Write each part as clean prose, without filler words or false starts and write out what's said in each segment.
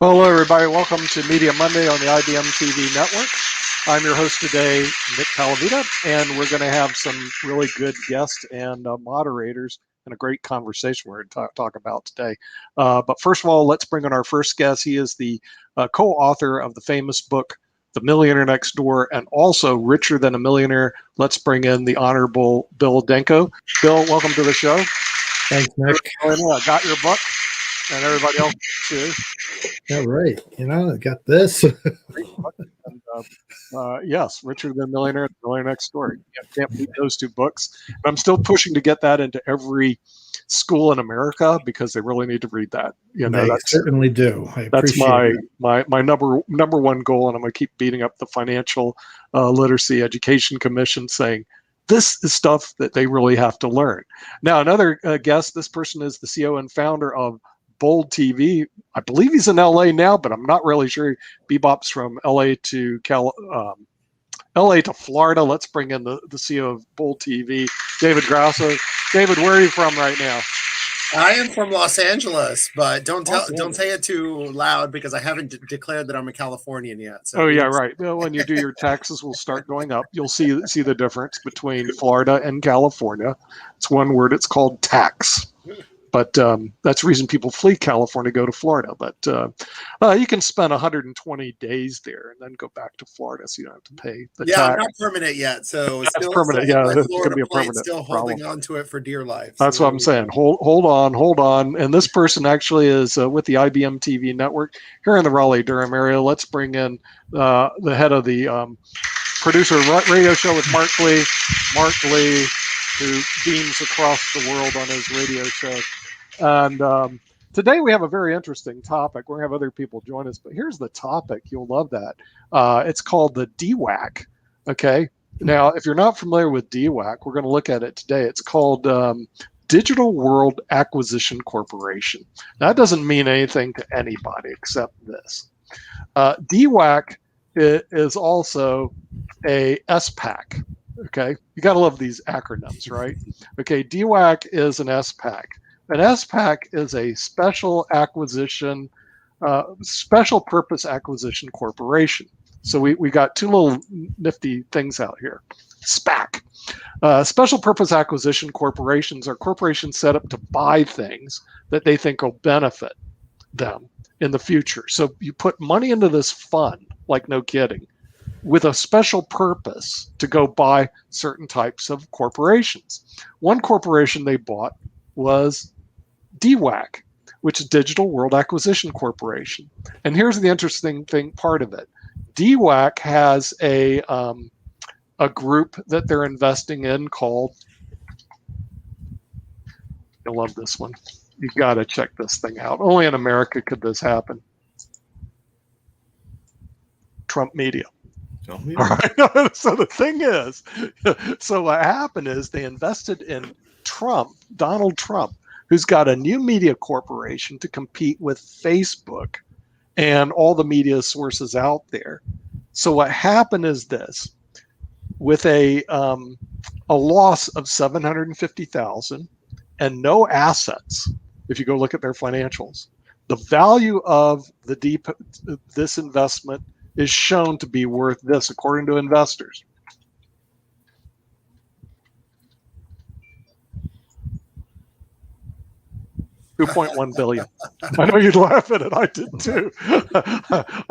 Well, hello, everybody. Welcome to Media Monday on the IBM TV network. I'm your host today, Nick Calavita, and we're going to have some really good guests and moderators and a great conversation we're going to talk about today. But first of all, let's bring on our first guest. He is the co-author of the famous book, The Millionaire Next Door, and also Richer Than a Millionaire. Let's bring in the Honorable Bill Denko. Bill, welcome to the show. Thanks, Nick. Got your book, and everybody else too. Yeah, right. I got this. And, yes, Richer Than a Millionaire, The Millionaire Next Door. You can't beat those two books. And I'm still pushing to get that into every school in America because they really need to read that. They certainly do. That's my number one goal, and I'm going to keep beating up the Financial Literacy Education Commission, saying this is stuff that they really have to learn. Now, another guest. This person is the CEO and founder of Bold TV. I believe he's in LA now, but I'm not really sure. Bebop's from LA to LA to Florida. Let's bring in the CEO of Bold TV, David Grasso. David, where are you from right now? I am from Los Angeles, but don't say it too loud because I haven't declared that I'm a Californian yet. So yeah, right. When you do your taxes, will start going up. You'll see the difference between Florida and California. It's one word. It's called tax. But that's the reason people flee California, go to Florida. But you can spend 120 days there and then go back to Florida, so you don't have to pay the tax. I'm not permanent yet, so that's permanent. Yeah, it's going to be a permanent still holding on to it for dear life. That's what I'm saying. Hold on. And this person actually is with the IBM TV network here in the Raleigh-Durham area. Let's bring in the head of the producer radio show with Mark Lee. Mark Lee, who beams across the world on his radio show. And today we have a very interesting topic. We're going to have other people join us, but here's the topic. You'll love that. It's called the DWAC. Okay. Now, if you're not familiar with DWAC, we're going to look at it today. It's called Digital World Acquisition Corporation. Now, that doesn't mean anything to anybody except this. DWAC is also a SPAC. Okay. You got to love these acronyms, right? Okay. DWAC is an SPAC. An SPAC is a special purpose acquisition corporation. So we got two little nifty things out here. SPAC. Special purpose acquisition corporations are corporations set up to buy things that they think will benefit them in the future. So you put money into this fund, like no kidding, with a special purpose to go buy certain types of corporations. One corporation they bought was DWAC, which is Digital World Acquisition Corporation. And here's the interesting part of it. DWAC has a group that they're investing in called, you'll love this one. You got to check this thing out. Only in America could this happen. Trump Media. All right. So the thing is, so what happened is they invested in Donald Trump, who's got a new media corporation to compete with Facebook and all the media sources out there. So what happened is this: with a loss of $750,000 and no assets, if you go look at their financials, the value of this investment is shown to be worth this, according to investors. $2.1 billion. I know you'd laugh at it. I did too.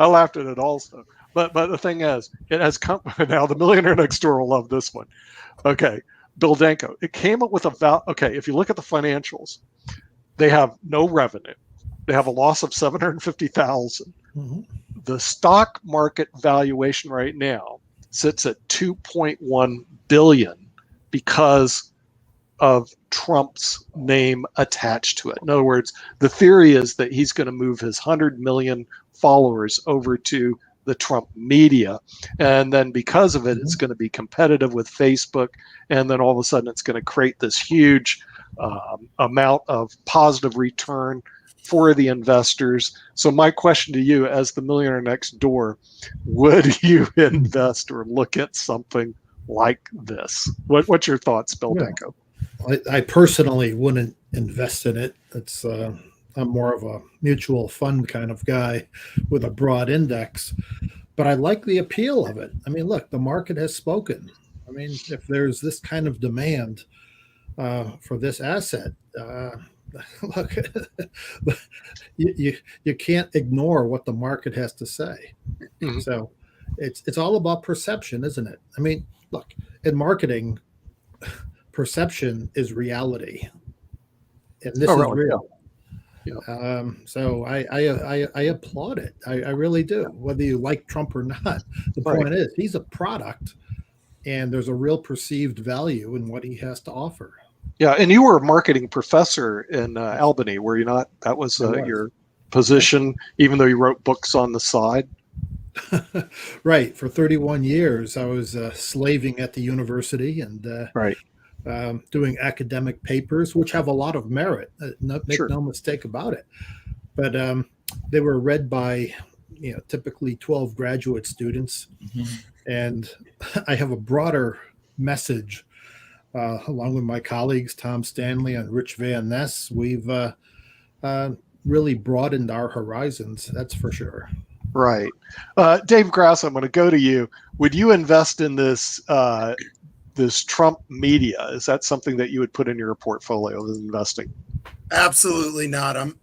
I laughed at it also. But the thing is, it has come now. The Millionaire Next Door will love this one. Okay, Bill Denko. It came up with okay, if you look at the financials, they have no revenue. They have a loss of $750,000. Mm-hmm. The stock market valuation right now sits at $2.1 billion because of Trump's name attached to it. In other words, the theory is that he's going to move his 100 million followers over to the Trump media. And then because of it, it's going to be competitive with Facebook. And then all of a sudden, it's going to create this huge amount of positive return for the investors. So my question to you, as the Millionaire Next Door, would you invest or look at something like this? What's your thoughts, Bill Denko? I personally wouldn't invest in it. It's I'm more of a mutual fund kind of guy with a broad index, but I like the appeal of it. I mean, look, the market has spoken. I mean, if there's this kind of demand for this asset, look, you can't ignore what the market has to say. Mhm. So it's all about perception, isn't it? I mean, look, in marketing, perception is reality, and this Oh, is really? real. Yeah. So I applaud it. I really do. Whether you like Trump or not, the Right. point is he's a product, and there's a real perceived value in what he has to offer. Yeah, and you were a marketing professor in Albany, were you not? That was your position, even though you wrote books on the side. Right. For 31 years, I was slaving at the university and Right. doing academic papers, which have a lot of merit. Make Sure. no mistake about it. But they were read by, typically 12 graduate students, and I have a broader message. Along with my colleagues, Tom Stanley and Rich Van Ness, we've really broadened our horizons. That's for sure. Right. Dave Grass, I'm going to go to you. Would you invest in this this Trump media? Is that something that you would put in your portfolio as investing? Absolutely not. I'm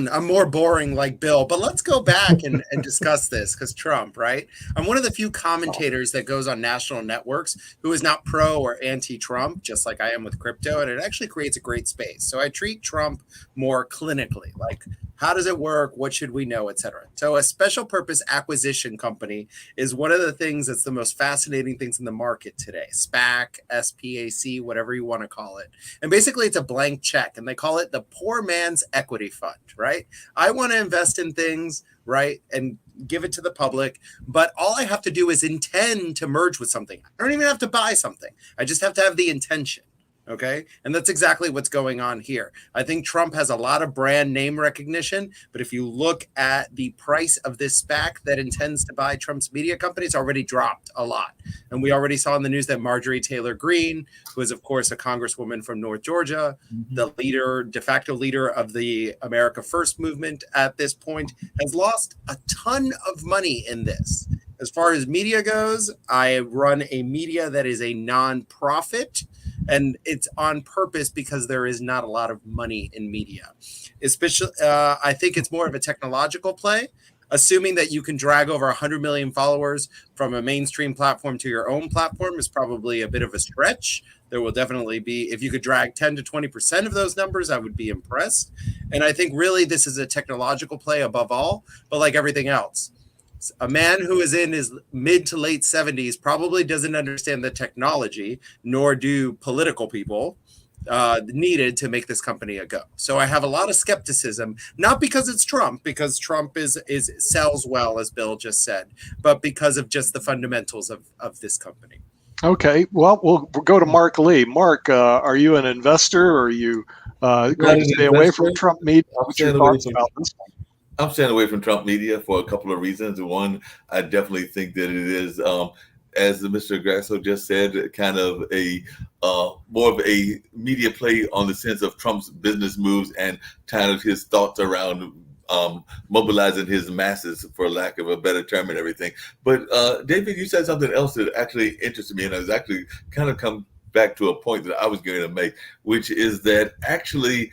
I'm more boring like Bill, but let's go back and discuss this because Trump, right? I'm one of the few commentators that goes on national networks who is not pro or anti-Trump, just like I am with crypto, and it actually creates a great space. So I treat Trump more clinically, like how does it work? What should we know, et cetera. So a special purpose acquisition company is one of the things that's the most fascinating things in the market today. SPAC, SPAC, whatever you want to call it. And basically it's a blank check, and they call it the poor man's equity fund, right? I want to invest in things, right, and give it to the public, but all I have to do is intend to merge with something. I don't even have to buy something. I just have to have the intention. Okay. And that's exactly what's going on here. I think Trump has a lot of brand name recognition, but if you look at the price of this SPAC that intends to buy Trump's media company, it's already dropped a lot. And we already saw in the news that Marjorie Taylor Greene, who is, of course, a congresswoman from North Georgia, the leader, de facto leader of the America First movement at this point, has lost a ton of money in this. As far as media goes, I run a media that is a nonprofit. And it's on purpose because there is not a lot of money in media. Especially, I think it's more of a technological play. Assuming that you can drag over 100 million followers from a mainstream platform to your own platform is probably a bit of a stretch. There will definitely be, if you could drag 10 to 20% of those numbers, I would be impressed. And I think really this is a technological play above all, but like everything else. A man who is in his mid to late 70s probably doesn't understand the technology, nor do political people needed to make this company a go. So I have a lot of skepticism, not because it's Trump, because Trump is sells well, as Bill just said, but because of just the fundamentals of this company. Okay. Well, we'll go to Mark Lee. Mark, are you an investor, or are you going to stay away from Trump media? What's your thoughts about this one? I'm staying away from Trump media for a couple of reasons. One, I definitely think that it is, as Mr. Grasso just said, kind of a more of a media play on the sense of Trump's business moves and kind of his thoughts around mobilizing his masses, for lack of a better term, and everything. But David, you said something else that actually interested me, and I was actually kind of come back to a point that I was going to make, which is that actually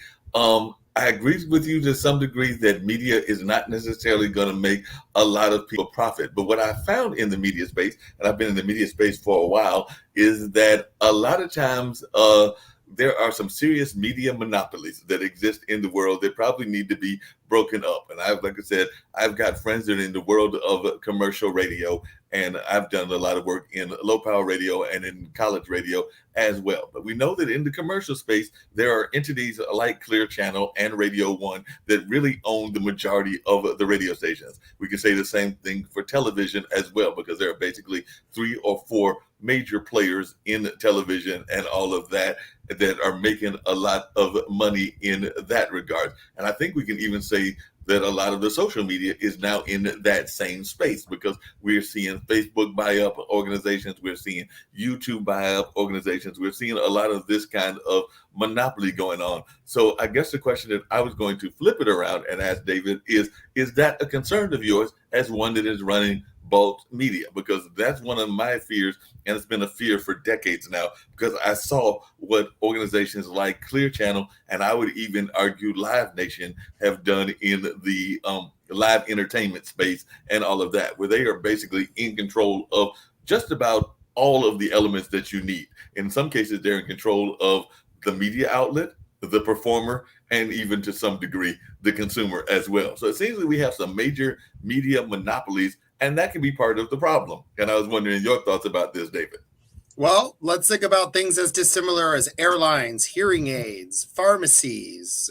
I agree with you to some degree that media is not necessarily going to make a lot of people profit. But what I found in the media space, and I've been in the media space for a while, is that a lot of times there are some serious media monopolies that exist in the world that probably need to be broken up. And like I said, I've got friends that are in the world of commercial radio, and I've done a lot of work in low power radio and in college radio as well. But we know that in the commercial space, there are entities like Clear Channel and Radio One that really own the majority of the radio stations. We can say the same thing for television as well, because there are basically 3 or 4 major players in television and all of that are making a lot of money in that regard. And I think we can even say that a lot of the social media is now in that same space, because we're seeing Facebook buy up organizations, we're seeing YouTube buy up organizations, we're seeing a lot of this kind of monopoly going on. So I guess the question that I was going to flip it around and ask David is that a concern of yours as one that is running bulk media? Because that's one of my fears, and it's been a fear for decades now, because I saw what organizations like Clear Channel, and I would even argue Live Nation, have done in the live entertainment space and all of that, where they are basically in control of just about all of the elements that you need. In some cases, they're in control of the media outlet, the performer, and even to some degree, the consumer as well. So it seems that we have some major media monopolies, and that can be part of the problem. And I was wondering your thoughts about this, David. Well, let's think about things as dissimilar as airlines, hearing aids, pharmacies,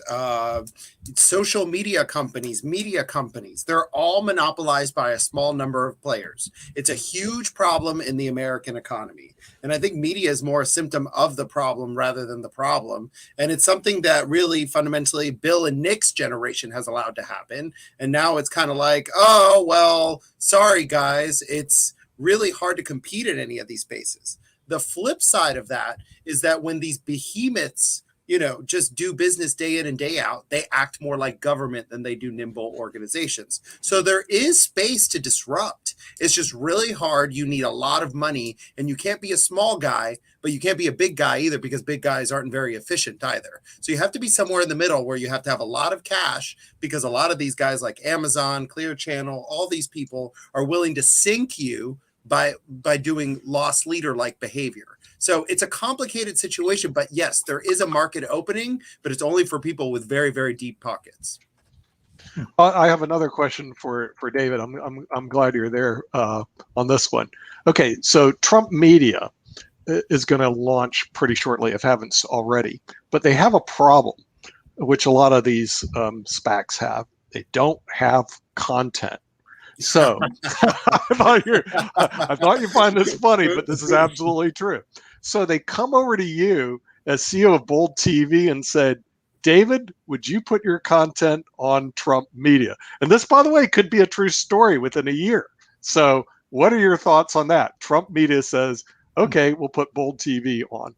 social media companies, media companies. They're all monopolized by a small number of players. It's a huge problem in the American economy. And I think media is more a symptom of the problem rather than the problem. And it's something that really fundamentally Bill and Nick's generation has allowed to happen. And now it's kind of like, oh, well, sorry, guys, it's really hard to compete in any of these spaces. The flip side of that is that when these behemoths, just do business day in and day out, they act more like government than they do nimble organizations. So there is space to disrupt. It's just really hard. You need a lot of money, and you can't be a small guy, but you can't be a big guy either, because big guys aren't very efficient either. So you have to be somewhere in the middle where you have to have a lot of cash, because a lot of these guys like Amazon, Clear Channel, all these people are willing to sink you by doing loss leader like behavior. So it's a complicated situation, but yes, there is a market opening, but it's only for people with very, very deep pockets. I have another question for David. I'm glad you're there on this one. Okay, so Trump Media is going to launch pretty shortly, if haven't already, but they have a problem, which a lot of these SPACs have. They don't have content. So I thought you find this funny, but this is absolutely true. So they come over to you as CEO of Bold TV and said, David, would you put your content on Trump Media? And this, by the way, could be a true story within a year. So what are your thoughts on that? Trump Media says, okay, we'll put Bold TV on.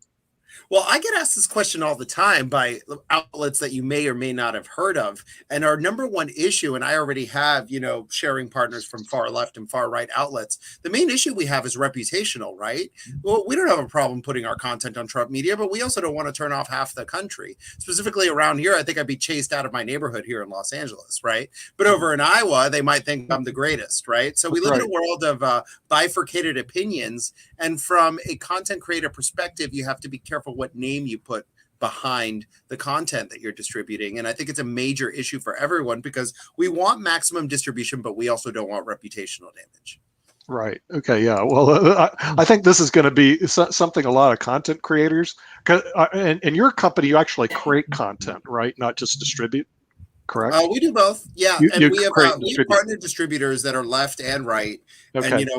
Well, I get asked this question all the time by outlets that you may or may not have heard of. And our number one issue, and I already have, sharing partners from far left and far right outlets. The main issue we have is reputational, right? Well, we don't have a problem putting our content on Trump Media, but we also don't want to turn off half the country. Specifically around here, I think I'd be chased out of my neighborhood here in Los Angeles, right? But over in Iowa, they might think I'm the greatest, right? So we live in a world of bifurcated opinions. And from a content creator perspective, you have to be careful what name you put behind the content that you're distributing. And I think it's a major issue for everyone, because we want maximum distribution, but we also don't want reputational damage. Right. Okay. Yeah. Well, I think this is going to be something a lot of content creators, and in your company, you actually create content, right? Not just distribute. Correct. We do both. Yeah. And we have partner distributors that are left and right. Okay. And,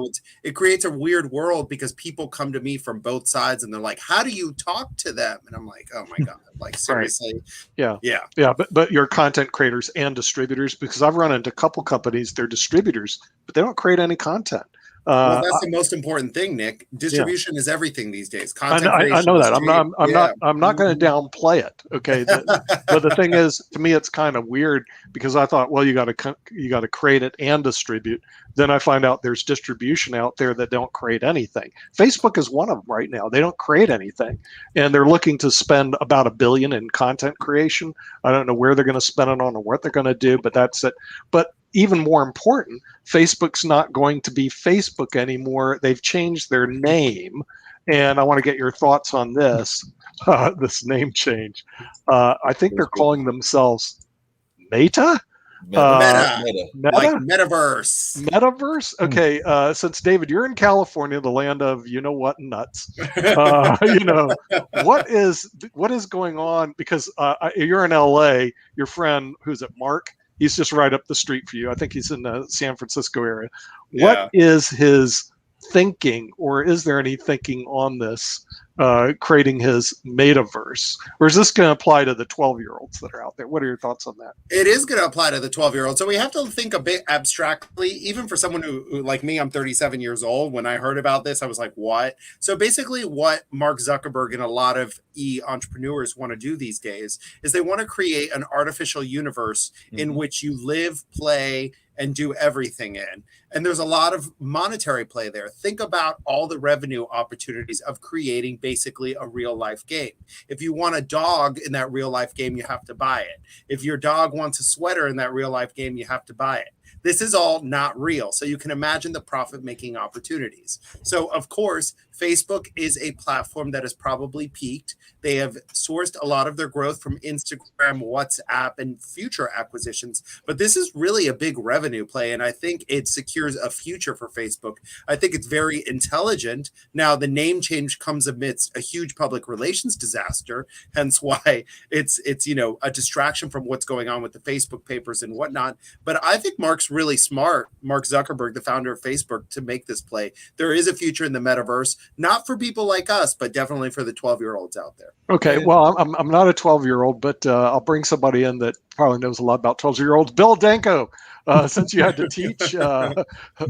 it creates a weird world, because people come to me from both sides and they're like, how do you talk to them? And I'm like, oh my God, like seriously. Right. Yeah. But you're content creators and distributors, because I've run into a couple companies, they're distributors, but they don't create any content. Well, that's the most important thing, Nick. Distribution is everything these days. Content I know that. I'm not going to downplay it. Okay, but the thing is, to me, it's kind of weird, because I thought, well, you got to create it and distribute. Then I find out there's distribution out there that don't create anything. Facebook is one of them right now. They don't create anything, and they're looking to spend about $1 billion in content creation. I don't know where they're going to spend it on or what they're going to do, but that's it. But even more important, Facebook's not going to be Facebook anymore. They've changed their name, and I want to get your thoughts on this, this name change. I think they're calling themselves Meta? Meta. Like metaverse. Metaverse? Okay, since David, you're in California, the land of you-know-what nuts. What is going on? Because you're in LA, your friend, who's it, Mark? He's just right up the street for you. I think he's in the San Francisco area. Yeah. What is his thinking, or is there any thinking on this creating his metaverse? Or is this going to apply to the 12-year-olds that are out there? What are your thoughts on that? It is going to apply to the 12-year-old. So we have to think a bit abstractly, even for someone who, like me, I'm 37 years old. When I heard about this, I was like, what? So basically what Mark Zuckerberg and a lot of entrepreneurs want to do these days is they want to create an artificial universe in which you live, play, and do everything in. And there's a lot of monetary play there. Think about all the revenue opportunities of creating basically a real life game. If you want a dog in that real life game, you have to buy it. If your dog wants a sweater in that real life game, you have to buy it. This is all not real. So you can imagine the profit-making opportunities. So of course, Facebook is a platform that has probably peaked. They have sourced a lot of their growth from Instagram, WhatsApp, and future acquisitions. But this is really a big revenue play, and I think it secures a future for Facebook. I think it's very intelligent. Now, the name change comes amidst a huge public relations disaster, hence why it's a distraction from what's going on with the Facebook papers and whatnot. But I think Mark's really smart, Mark Zuckerberg, the founder of Facebook, to make this play. There is a future in the metaverse. Not for people like us, but definitely for the 12-year-olds out there. Okay, well, I'm not a 12-year-old, but I'll bring somebody in that probably knows a lot about 12-year-olds. Bill Danko, since you had to teach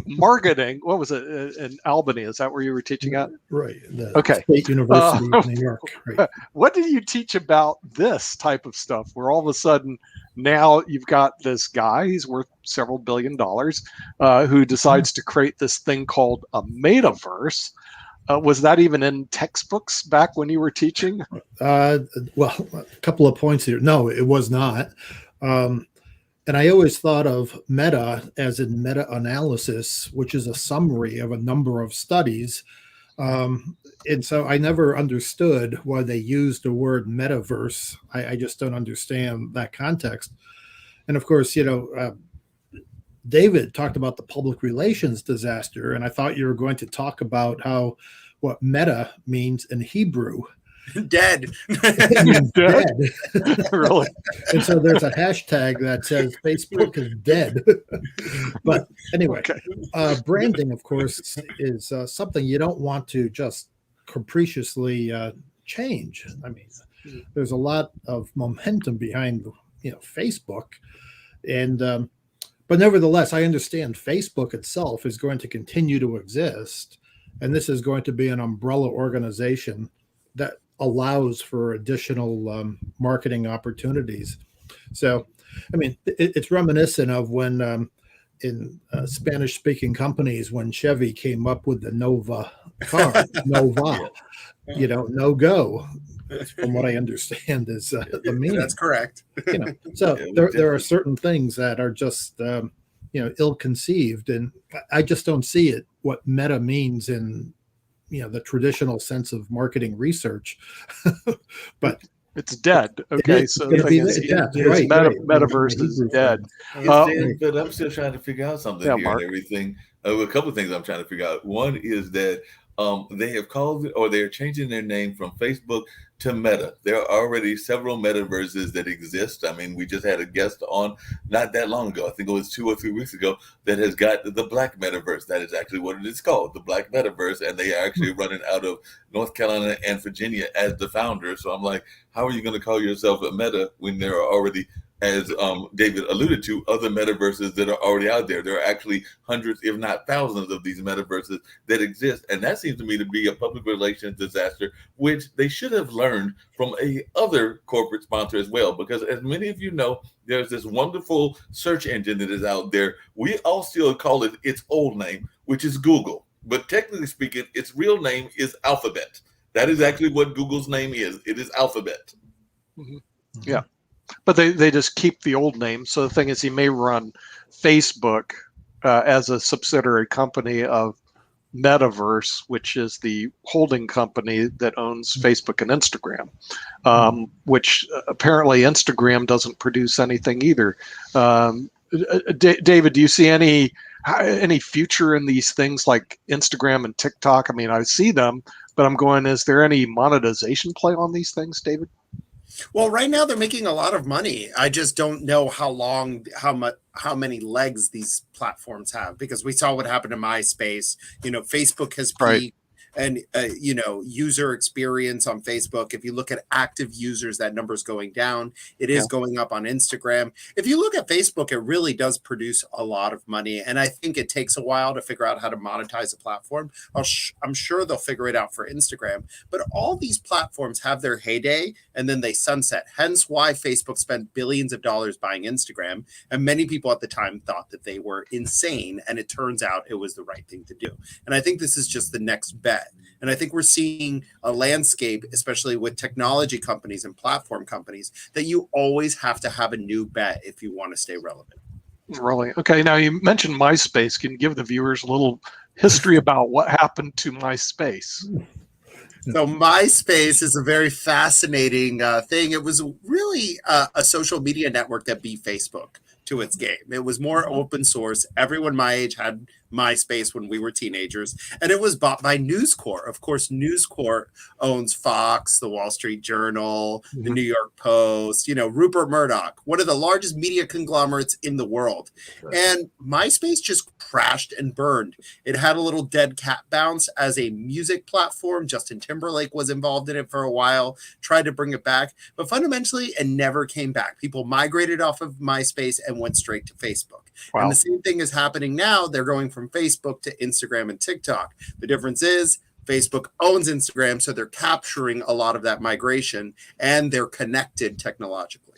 marketing, what was it, in Albany? Is that where you were teaching at? Right. Okay. State University of New York. Right. What did you teach about this type of stuff where all of a sudden now you've got this guy, he's worth several $billion, who decides to create this thing called a metaverse? Was that even in textbooks back when you were teaching? Well, a couple of points here. No, it was not. And I always thought of meta as in meta-analysis, which is a summary of a number of studies. And so I never understood why they used the word metaverse. I just don't understand that context. And of course, David talked about the public relations disaster, and I thought you were going to talk about what meta means in Hebrew. Dead. It means dead. Really? And so there's a hashtag that says Facebook is dead. But anyway, branding, of course, is something you don't want to just capriciously change. I mean, there's a lot of momentum behind Facebook, and but nevertheless, I understand Facebook itself is going to continue to exist, and this is going to be an umbrella organization that allows for additional marketing opportunities. So, I mean, it's reminiscent of when in Spanish-speaking companies, when Chevy came up with the Nova car, Nova, no go. From what I understand is the meaning. That's correct. So there are certain things that are just ill-conceived, and I just don't see it what meta means in the traditional sense of marketing research. But it's dead. Okay, so the thing is, metaverse is dead. But I'm still trying to figure out something here Mark. and everything. A couple of things I'm trying to figure out. One is that they have called it, or they're changing their name from Facebook to Meta. There are already several metaverses that exist. I mean, we just had a guest on not that long ago, I think it was 2 or 3 weeks ago, that has got the Black Metaverse. That is actually what it is called, the Black Metaverse. And they are actually running out of North Carolina and Virginia as the founder. So I'm like, how are you going to call yourself a Meta when there are already, as David alluded to, other metaverses that are already out there? There are actually hundreds, if not thousands, of these metaverses that exist. And that seems to me to be a public relations disaster, which they should have learned from a other corporate sponsor as well. Because as many of you know, there's this wonderful search engine that is out there. We all still call it its old name, which is Google. But technically speaking, its real name is Alphabet. That is actually what Google's name is. It is Alphabet. Mm-hmm. Yeah. But they just keep the old name. So the thing is, he may run Facebook as a subsidiary company of Metaverse, which is the holding company that owns Facebook and Instagram, which apparently Instagram doesn't produce anything either. David, do you see any future in these things like Instagram and TikTok? I mean, I see them, but I'm going, is there any monetization play on these things, David? Well, right now they're making a lot of money. I just don't know how many legs these platforms have, because we saw what happened to MySpace. Facebook has peaked. and user experience on Facebook. If you look at active users, that number is going down. It is going up on Instagram. If you look at Facebook, it really does produce a lot of money, and I think it takes a while to figure out how to monetize a platform. I'm sure they'll figure it out for Instagram, but all these platforms have their heyday and then they sunset. Hence why Facebook spent billions of dollars buying Instagram, and many people at the time thought that they were insane, and it turns out it was the right thing to do. And I think this is just the next bet. And I think we're seeing a landscape, especially with technology companies and platform companies, that you always have to have a new bet if you want to stay relevant. Really? Okay. Now you mentioned MySpace. Can you give the viewers a little history about what happened to MySpace? So MySpace is a very fascinating thing. It was really a social media network that beat Facebook to its game. It was more open source. Everyone my age had MySpace when we were teenagers, and it was bought by News Corp. Of course, News Corp owns Fox, the Wall Street Journal, the New York Post, Rupert Murdoch, one of the largest media conglomerates in the world. Right. And MySpace just crashed and burned. It had a little dead cat bounce as a music platform. Justin Timberlake was involved in it for a while, tried to bring it back, but fundamentally it never came back. People migrated off of MySpace and went straight to Facebook. Wow. And the same thing is happening now. They're going from Facebook to Instagram and TikTok. The difference is Facebook owns Instagram, so they're capturing a lot of that migration, and they're connected technologically.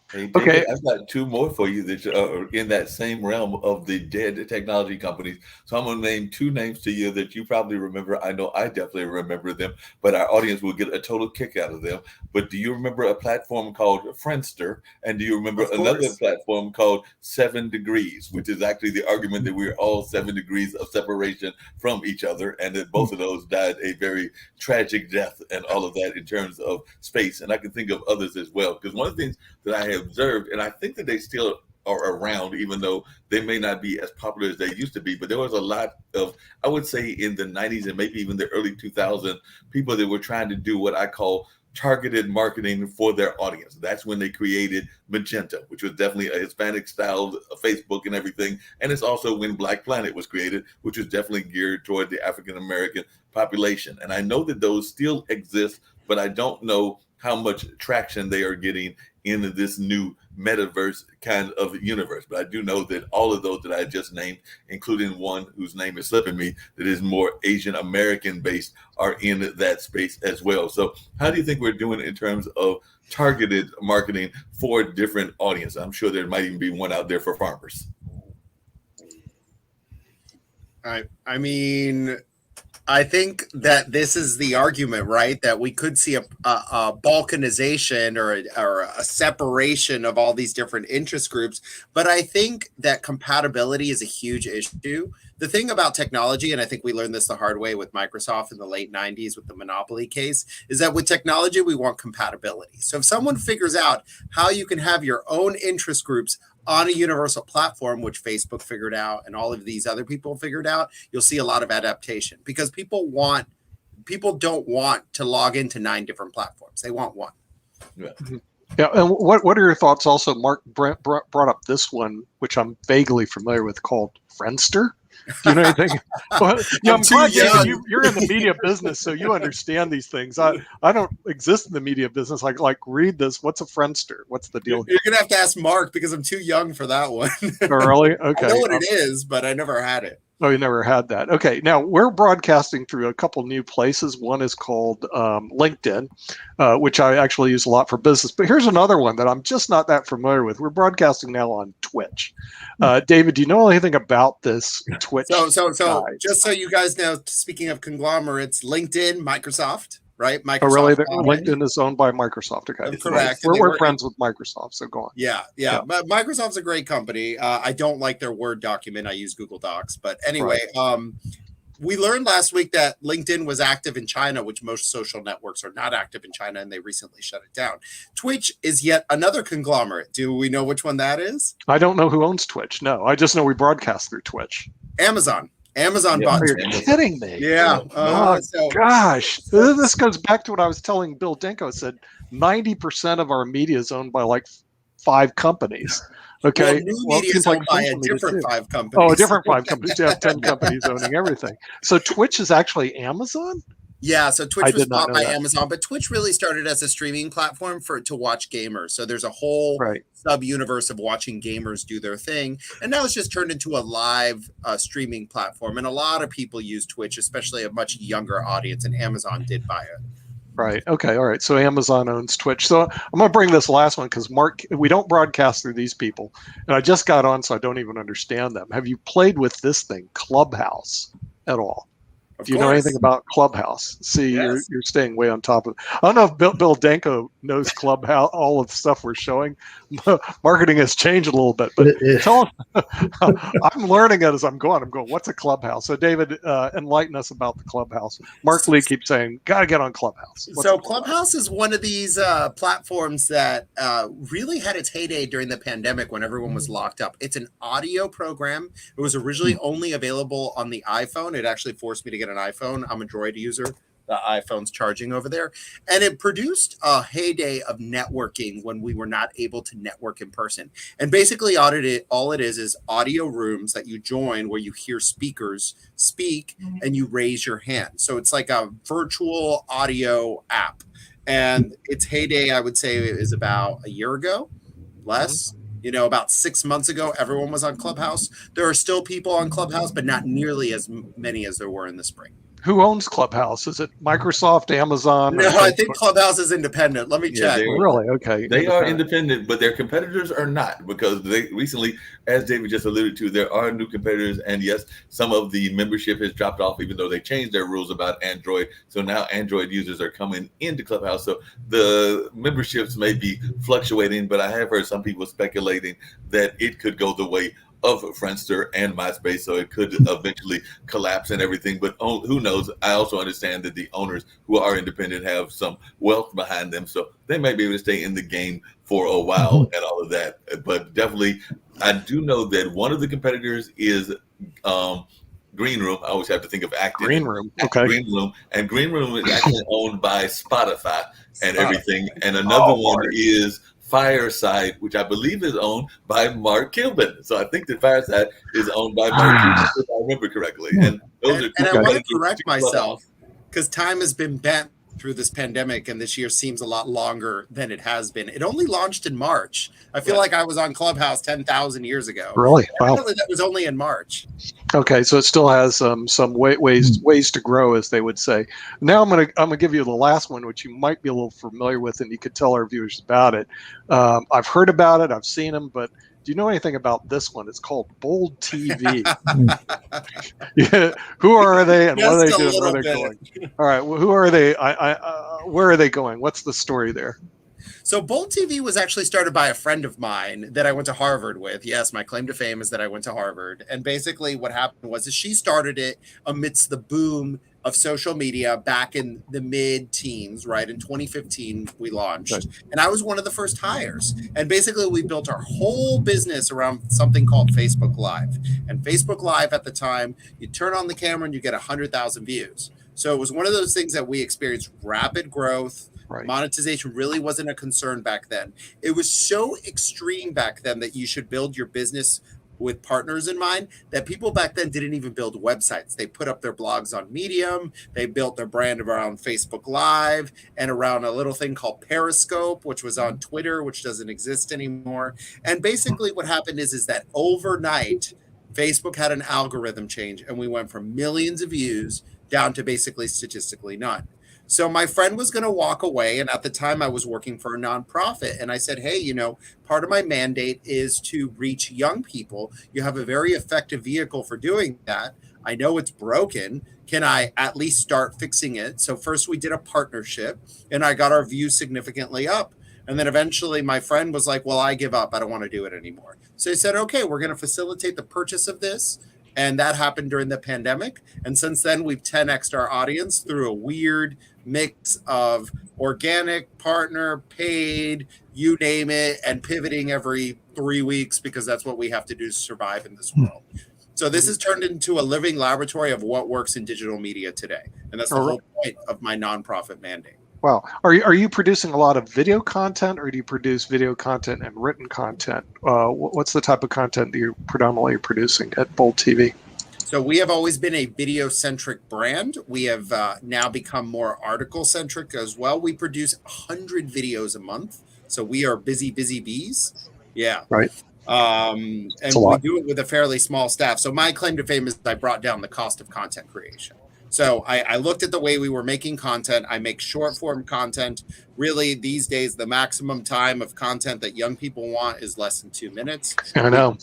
Hey, David, okay, I've got two more for you that are in that same realm of the dead technology companies. So I'm going to name two names to you that you probably remember. I know I definitely remember them, but our audience will get a total kick out of them. But do you remember a platform called Friendster? And do you remember another platform called 7 Degrees, which is actually the argument that we're all 7 degrees of separation from each other, and that both of those died a very tragic death and all of that in terms of space. And I can think of others as well, because one of the things that I have observed, and I think that they still are around, even though they may not be as popular as they used to be, but there was a lot of, I would say in the 90s and maybe even the early 2000s, people that were trying to do what I call targeted marketing for their audience. That's when they created Magenta, which was definitely a Hispanic styled Facebook and everything. And it's also when Black Planet was created, which was definitely geared toward the African-American population. And I know that those still exist, but I don't know how much traction they are getting in this new metaverse kind of universe. But I do know that all of those that I just named, including one whose name is slipping me, that is more Asian American based, are in that space as well. So how do you think we're doing in terms of targeted marketing for different audiences? I'm sure there might even be one out there for farmers. I mean, I think that this is the argument, right? That we could see a balkanization or a separation of all these different interest groups. But I think that compatibility is a huge issue. The thing about technology, and I think we learned this the hard way with Microsoft in the late 90s with the Monopoly case, is that with technology, we want compatibility. So if someone figures out how you can have your own interest groups on a universal platform, which Facebook figured out and all of these other people figured out, you'll see a lot of adaptation, because people don't want to log into 9 different platforms. They want one. Yeah. Yeah. And what are your thoughts also? Mark brought up this one, which I'm vaguely familiar with, called Friendster. Do you know anything? Well, yeah, I'm glad you're in the media business, so you understand these things. I don't exist in the media business. Like read this. What's a Friendster? What's the deal? You're gonna have to ask Mark, because I'm too young for that one. Oh, really? Okay. I know what it is, but I never had it. Oh, you never had that. Okay. Now we're broadcasting through a couple new places. One is called LinkedIn, which I actually use a lot for business. But here's another one that I'm just not that familiar with. We're broadcasting now on Twitch. David, do you know anything about this Twitch? So just so you guys know, speaking of conglomerates, LinkedIn, Microsoft, right? Microsoft. Oh, really? LinkedIn is owned by Microsoft. Okay. Correct. We're friends with Microsoft, so go on. Yeah. But Microsoft's a great company. I don't like their Word document. I use Google Docs. But anyway, right. We learned last week that LinkedIn was active in China, which most social networks are not active in China, and they recently shut it down. Twitch is yet another conglomerate. Do we know which one that is? I don't know who owns Twitch. No, I just know we broadcast through Twitch. Amazon bought You're Twitch. kidding me. Yeah. Gosh. This goes back to what I was telling Bill Denko. Said 90% of our media is owned by like 5 companies. Okay. Well, new Well, it media seems is owned by fun a for me to different do. 5 companies. Oh, a different 5 companies. You have 10 companies owning everything. So Twitch is actually Amazon? Yeah, so I Twitch was did not bought know by that. Amazon, but Twitch really started as a streaming platform to watch gamers. So there's a whole Right. sub universe of watching gamers do their thing, and now it's just turned into a live streaming platform. And a lot of people use Twitch, especially a much younger audience. And Amazon did buy it. Right. Okay. All right. So Amazon owns Twitch. So I'm going to bring this last one because Mark, we don't broadcast through these people, and I just got on, so I don't even understand them. Have you played with this thing, Clubhouse, at all? Do you know anything about Clubhouse? See, Yes. you're staying way on top of it. I don't know if Bill Danko knows Clubhouse, all of the stuff we're showing. Marketing has changed a little bit, but tell us. I'm learning it as I'm going. I'm going, what's a Clubhouse? So, David, enlighten us about the Clubhouse. Mark Lee keeps saying, got to get on Clubhouse. So Clubhouse is one of these platforms that really had its heyday during the pandemic when everyone was locked up. It's an audio program. It was originally only available on the iPhone. It actually forced me to get an iPhone. I'm a Droid user. The iPhone's charging over there. And it produced a heyday of networking when we were not able to network in person. And basically all it is audio rooms that you join where you hear speakers speak and you raise your hand. So it's like a virtual audio app. And its heyday, I would say, is about a year ago, less. You know, about 6 months ago, everyone was on Clubhouse. There are still people on Clubhouse, but not nearly as many as there were in the spring. Who owns Clubhouse? Is it Microsoft, Amazon? No, I think Clubhouse is independent. Let me check. Really? Okay. They are independent, but their competitors are not, because they recently, as David just alluded to, there are new competitors. And yes, some of the membership has dropped off, even though they changed their rules about Android. So now Android users are coming into Clubhouse. So the memberships may be fluctuating, but I have heard some people speculating that it could go the way of Friendster and MySpace, so it could eventually collapse and everything, but who knows? I also understand that the owners who are independent have some wealth behind them, so they might be able to stay in the game for a while and all of that. But definitely, I do know that one of the competitors is Green Room. I always have to think of acting. Green Room, okay. Green Room, and Green Room is actually owned by Spotify and everything, and another one is Fireside, which I believe is owned by Mark Cuban. So I think that Fireside is owned by Mark Cuban, if I remember correctly. And those are I want to correct myself because time has been bent through this pandemic, and this year seems a lot longer than it has been. It only launched in March. I feel like I was on Clubhouse 10,000 years ago. Really? Wow. That was only in March. Okay, so it still has some ways to grow, as they would say. Now I'm gonna give you the last one, which you might be a little familiar with, and you could tell our viewers about it. I've heard about it, I've seen them, but do you know anything about this one? It's called Bold TV. Yeah. Who are they, and what are they doing? Where they're going? All right, well, who are they? Where are they going? What's the story there? So Bold TV was actually started by a friend of mine that I went to Harvard with. Yes, my claim to fame is that I went to Harvard. And basically what happened was she started it amidst the boom of social media back in the mid-teens, right? In 2015, we launched. Right. And I was one of the first hires. And basically we built our whole business around something called Facebook Live. And Facebook Live at the time, you turn on the camera and you get 100,000 views. So it was one of those things that we experienced rapid growth. Right. Monetization really wasn't a concern back then. It was so extreme back then that you should build your business with partners in mind that people back then didn't even build websites. They put up their blogs on Medium. They built their brand around Facebook Live and around a little thing called Periscope, which was on Twitter, which doesn't exist anymore. And basically what happened is that overnight, Facebook had an algorithm change and we went from millions of views down to basically statistically none. So my friend was going to walk away. And at the time I was working for a nonprofit. And I said, hey, you know, part of my mandate is to reach young people. You have a very effective vehicle for doing that. I know it's broken. Can I at least start fixing it? So first we did a partnership and I got our views significantly up. And then eventually my friend was like, well, I give up. I don't want to do it anymore. So he said, okay, we're going to facilitate the purchase of this. And that happened during the pandemic. And since then, we've 10x'd our audience through a weird mix of organic, partner, paid, you name it, and pivoting every 3 weeks because that's what we have to do to survive in this world. So this has turned into a living laboratory of what works in digital media today. And that's the whole point of my nonprofit mandate. Wow. Are you producing a lot of video content, or do you produce video content and written content? What's the type of content that you're predominantly producing at Bold TV? So we have always been a video-centric brand. We have now become more article-centric as well. We produce 100 videos a month. So we are busy bees. Yeah. Right. And we do it with a fairly small staff. So my claim to fame is I brought down the cost of content creation. So I looked at the way we were making content. I make short form content. Really, these days, the maximum time of content that young people want is less than 2 minutes. I know.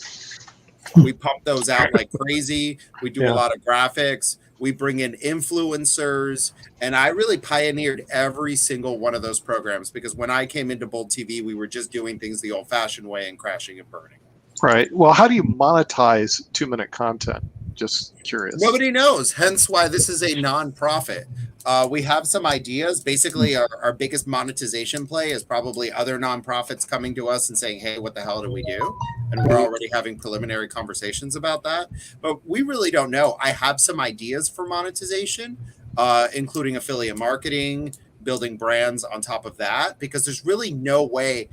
We pump those out like crazy. We do a lot of graphics. We bring in influencers. And I really pioneered every single one of those programs, because when I came into Bold TV, we were just doing things the old fashioned way and crashing and burning. Right. Well, how do you monetize 2-minute content? Just curious. Nobody knows. Hence why this is a nonprofit. We have some ideas. Basically, our biggest monetization play is probably other nonprofits coming to us and saying, hey, what the hell do we do? And we're already having preliminary conversations about that. But we really don't know. I have some ideas for monetization, including affiliate marketing, building brands on top of that, because there's really no way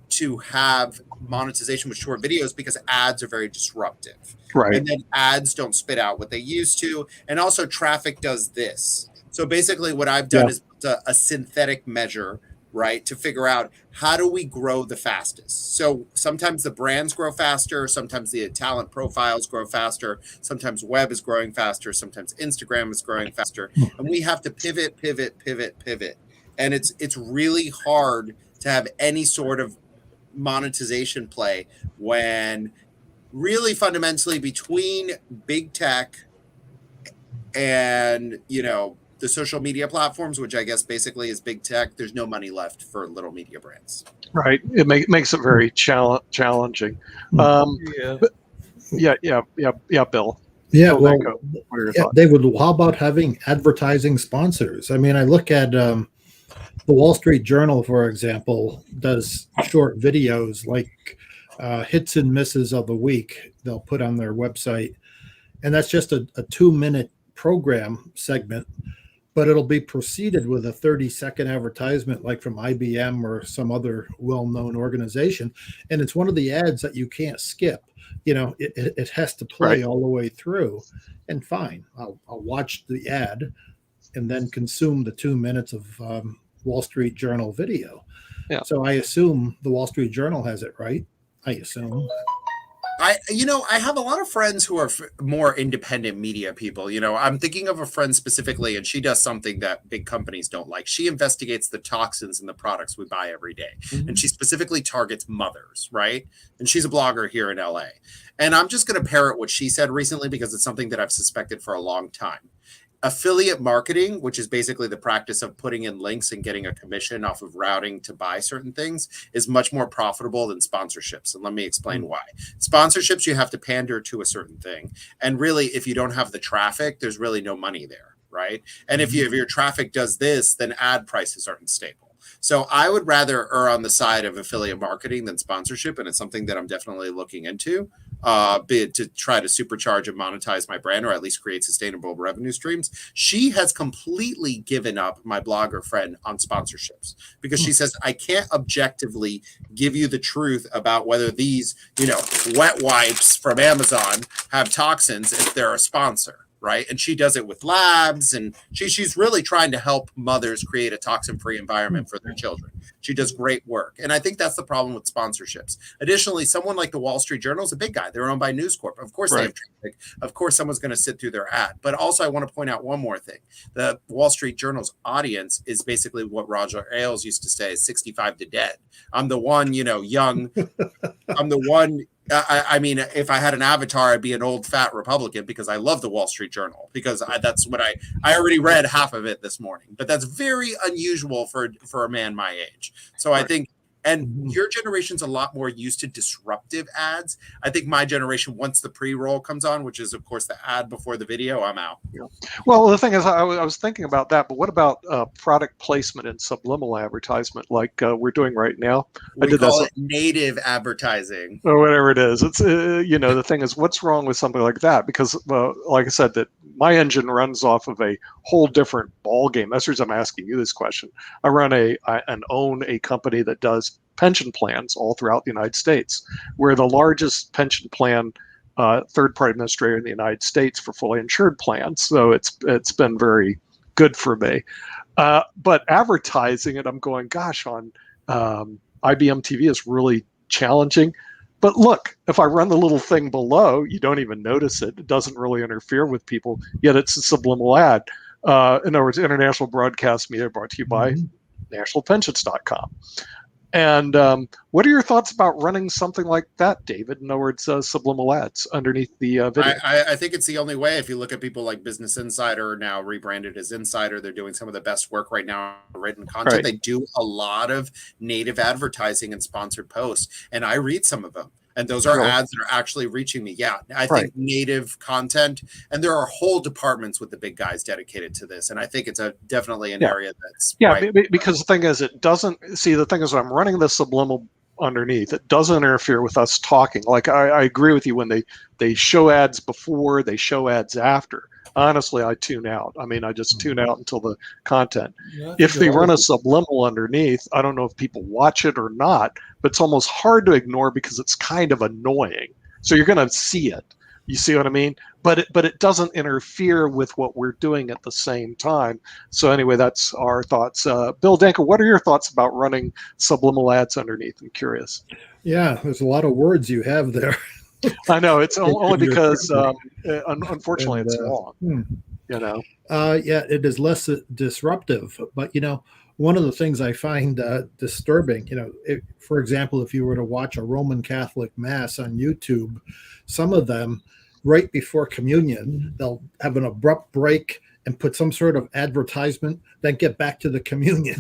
to have monetization with short videos, because ads are very disruptive. Right. And then ads don't spit out what they used to. And also traffic does this. So basically what I've done is a synthetic measure, right, to figure out how do we grow the fastest. So sometimes the brands grow faster. Sometimes the talent profiles grow faster. Sometimes web is growing faster. Sometimes Instagram is growing faster. And we have to pivot. And it's really hard to have any sort of monetization play when really fundamentally between big tech and, the social media platforms, which I guess basically is big tech, there's no money left for little media brands. Right. It makes it very challenging. Bill. Yeah, Bill, David, how about having advertising sponsors? I mean, I look at the Wall Street Journal, for example, does short videos like hits and misses of the week they'll put on their website. And that's just a 2-minute program segment, but it'll be preceded with a 30-second advertisement like from IBM or some other well-known organization. And it's one of the ads that you can't skip. It has to play all the way through. And fine, I'll watch the ad and then consume the 2 minutes of Wall Street Journal video. Yeah. So I assume the Wall Street Journal has it right. I assume. I have a lot of friends who are more independent media people. I'm thinking of a friend specifically, and she does something that big companies don't like. She investigates the toxins in the products we buy every day. Mm-hmm. And she specifically targets mothers, right? And she's a blogger here in LA. And I'm just going to parrot what she said recently, because it's something that I've suspected for a long time. Affiliate marketing, which is basically the practice of putting in links and getting a commission off of routing to buy certain things, is much more profitable than sponsorships. And let me explain why. Sponsorships, you have to pander to a certain thing. And really, if you don't have the traffic, there's really no money there, right? And if your traffic does this, then ad prices aren't stable. So I would rather err on the side of affiliate marketing than sponsorship. And it's something that I'm definitely looking into. To try to supercharge and monetize my brand, or at least create sustainable revenue streams. She has completely given up, my blogger friend, on sponsorships, because she says, I can't objectively give you the truth about whether these, wet wipes from Amazon have toxins if they're a sponsor. Right. And she does it with labs, and she's really trying to help mothers create a toxin-free environment for their children. She does great work. And I think that's the problem with sponsorships. Additionally, someone like the Wall Street Journal is a big guy. They're owned by News Corp. Of course, they have traffic. Of course, someone's going to sit through their ad. But also, I want to point out one more thing. The Wall Street Journal's audience is basically what Roger Ailes used to say, 65 to dead. I'm the one, young. I'm the one. I mean, if I had an avatar, I'd be an old fat Republican, because I love the Wall Street Journal, because that's what I already read half of it this morning. But that's very unusual for a man my age. So I think, and your generation's a lot more used to disruptive ads. I think my generation, once the pre-roll comes on, which is of course the ad before the video, I'm out. Yeah. Well, the thing is, I was thinking about that, but what about product placement and subliminal advertisement like we're doing right now? We call it native advertising, or whatever it is. It's the thing is, what's wrong with something like that? Because like I said, that my engine runs off of a whole different ball game. That's the reason I'm asking you this question. I run and own a company that does pension plans all throughout the United States. We're the largest pension plan third-party administrator in the United States for fully insured plans. So it's been very good for me. But advertising it, I'm going, gosh, on IBM TV is really challenging. But look, if I run the little thing below, you don't even notice it. It doesn't really interfere with people, yet it's a subliminal ad. In other words, international broadcast media brought to you by nationalpensions.com. And what are your thoughts about running something like that, David? In other words, subliminal ads underneath the video. I think it's the only way. If you look at people like Business Insider, now rebranded as Insider, they're doing some of the best work right now, written content. Right. They do a lot of native advertising and sponsored posts, and I read some of them. And those are ads that are actually reaching me. Yeah, I think native content, and there are whole departments with the big guys dedicated to this. And I think it's definitely an area that's because the thing is, it doesn't see. The thing is, I'm running the subliminal underneath. It doesn't interfere with us talking. Like I agree with you when they show ads before, they show ads after. Honestly, I tune out. I mean, I just tune out until the content. If they run a subliminal underneath, I don't know if people watch it or not, but it's almost hard to ignore because it's kind of annoying. So you're going to see it. You see what I mean? But it doesn't interfere with what we're doing at the same time. So anyway, that's our thoughts. Bill Danker, what are your thoughts about running subliminal ads underneath? I'm curious. Yeah, there's a lot of words you have there. I know it's only because unfortunately it's long. You know. Yeah, it is less disruptive. But one of the things I find disturbing, for example, if you were to watch a Roman Catholic Mass on YouTube, some of them right before communion, they'll have an abrupt break and put some sort of advertisement, then get back to the communion.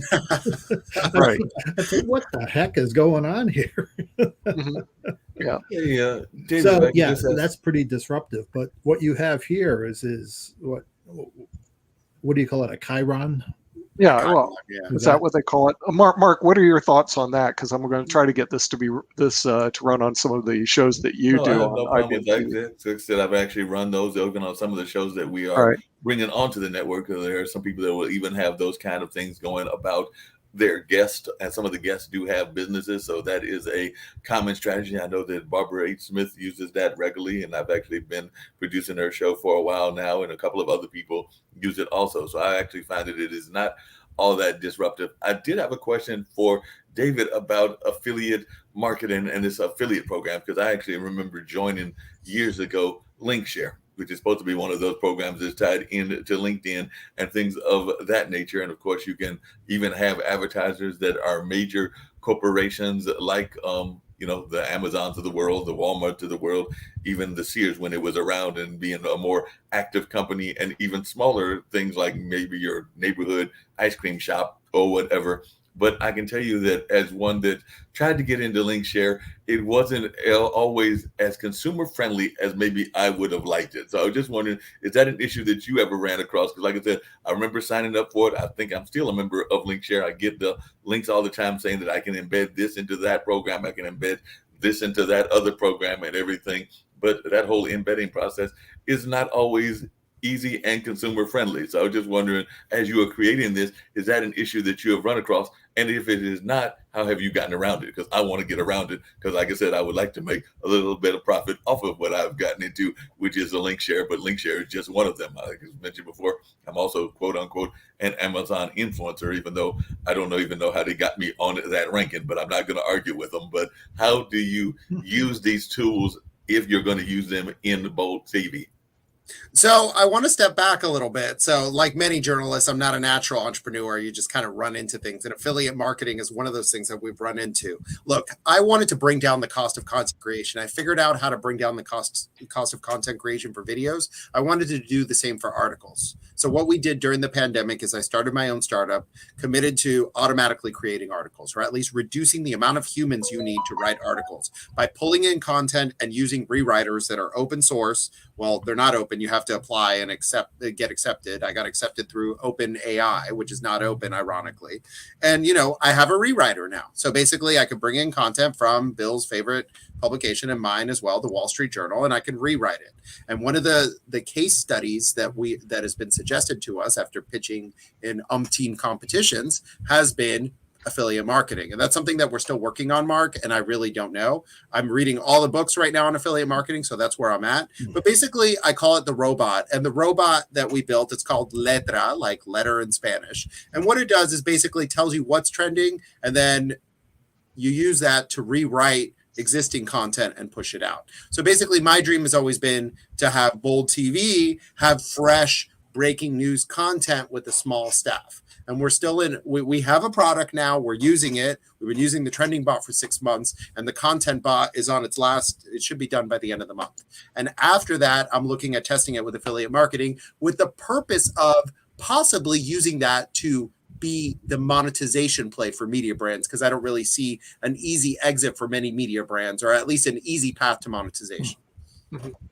Right. I think, what the heck is going on here? Yeah. David, So yeah, that's pretty disruptive. But what you have here is what do you call it? A chyron? Yeah, well, is that what they call it? Mark, what are your thoughts on that? Because I'm going to try to get this to run on some of the shows that you do on IBM. I've actually run those even on some of the shows that we are bringing onto the network. There are some people that will even have those kind of things going about their guests, and some of the guests do have businesses, so that is a common strategy. I know that Barbara H. Smith uses that regularly, and I've actually been producing her show for a while now, and a couple of other people use it also. So I actually find that it is not all that disruptive. I did have a question for David about affiliate marketing and this affiliate program, because I actually remember joining years ago LinkShare, which is supposed to be one of those programs that's tied into LinkedIn and things of that nature. And of course, you can even have advertisers that are major corporations like, the Amazons of the world, the Walmarts of the world, even the Sears when it was around and being a more active company, and even smaller things like maybe your neighborhood ice cream shop or whatever. But I can tell you that as one that tried to get into LinkShare, it wasn't always as consumer friendly as maybe I would have liked it. So I was just wondering, is that an issue that you ever ran across? Because like I said, I remember signing up for it. I think I'm still a member of LinkShare. I get the links all the time saying that I can embed this into that program. I can embed this into that other program and everything. But that whole embedding process is not always easy and consumer friendly. So I was just wondering, as you are creating this, is that an issue that you have run across? And if it is not, how have you gotten around it? Because I want to get around it, because like I said, I would like to make a little bit of profit off of what I've gotten into, which is a LinkShare, but LinkShare is just one of them. Like I mentioned before, I'm also quote unquote an Amazon influencer, even though I don't even know how they got me on that ranking, but I'm not going to argue with them. But how do you use these tools if you're going to use them in Bold TV? So I want to step back a little bit. So like many journalists, I'm not a natural entrepreneur. You just kind of run into things, and affiliate marketing is one of those things that we've run into. Look, I wanted to bring down the cost of content creation. I figured out how to bring down the cost of content creation for videos. I wanted to do the same for articles. So what we did during the pandemic is I started my own startup, committed to automatically creating articles, or at least reducing the amount of humans you need to write articles by pulling in content and using rewriters that are open source. Well, they're not open open. You have to apply and get accepted. I got accepted through Open AI, which is not open, ironically. And, I have a rewriter now. So basically I could bring in content from Bill's favorite publication and mine as well, the Wall Street Journal, and I can rewrite it. And one of the case studies that has been suggested to us after pitching in umpteen competitions has been affiliate marketing. And that's something that we're still working on, Mark, and I really don't know. I'm reading all the books right now on affiliate marketing, so that's where I'm at. But basically, I call it the robot. And the robot that we built, it's called Letra, like letter in Spanish. And what it does is basically tells you what's trending, and then you use that to rewrite existing content and push it out. So basically, my dream has always been to have Bold TV have fresh breaking news content with a small staff. And we're still we have a product now. We're using it. We've been using the trending bot for 6 months, and the content bot is on its last, it should be done by the end of the month. And after that, I'm looking at testing it with affiliate marketing with the purpose of possibly using that to be the monetization play for media brands, because I don't really see an easy exit for many media brands, or at least an easy path to monetization.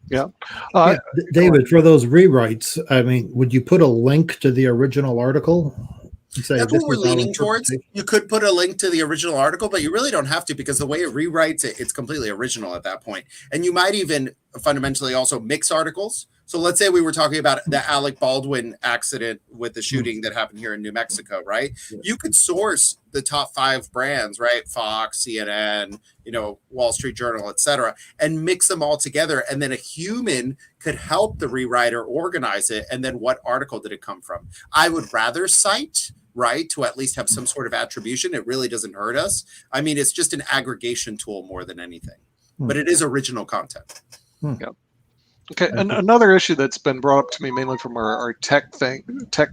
Yeah. David, for those rewrites, I mean, would you put a link to the original article? That's what we're leaning towards. You could put a link to the original article, but you really don't have to, because the way it rewrites it, it's completely original at that point. And you might even fundamentally also mix articles. So let's say we were talking about the Alec Baldwin accident with the shooting that happened here in New Mexico, right? You could source the top 5 brands, right? Fox, CNN, Wall Street Journal, etc., and mix them all together. And then a human could help the rewriter organize it. And then what article did it come from? I would rather cite, right, to at least have some sort of attribution. It really doesn't hurt us. I mean, it's just an aggregation tool more than anything, but it is original content. Yeah. Okay, and another issue that's been brought up to me mainly from our tech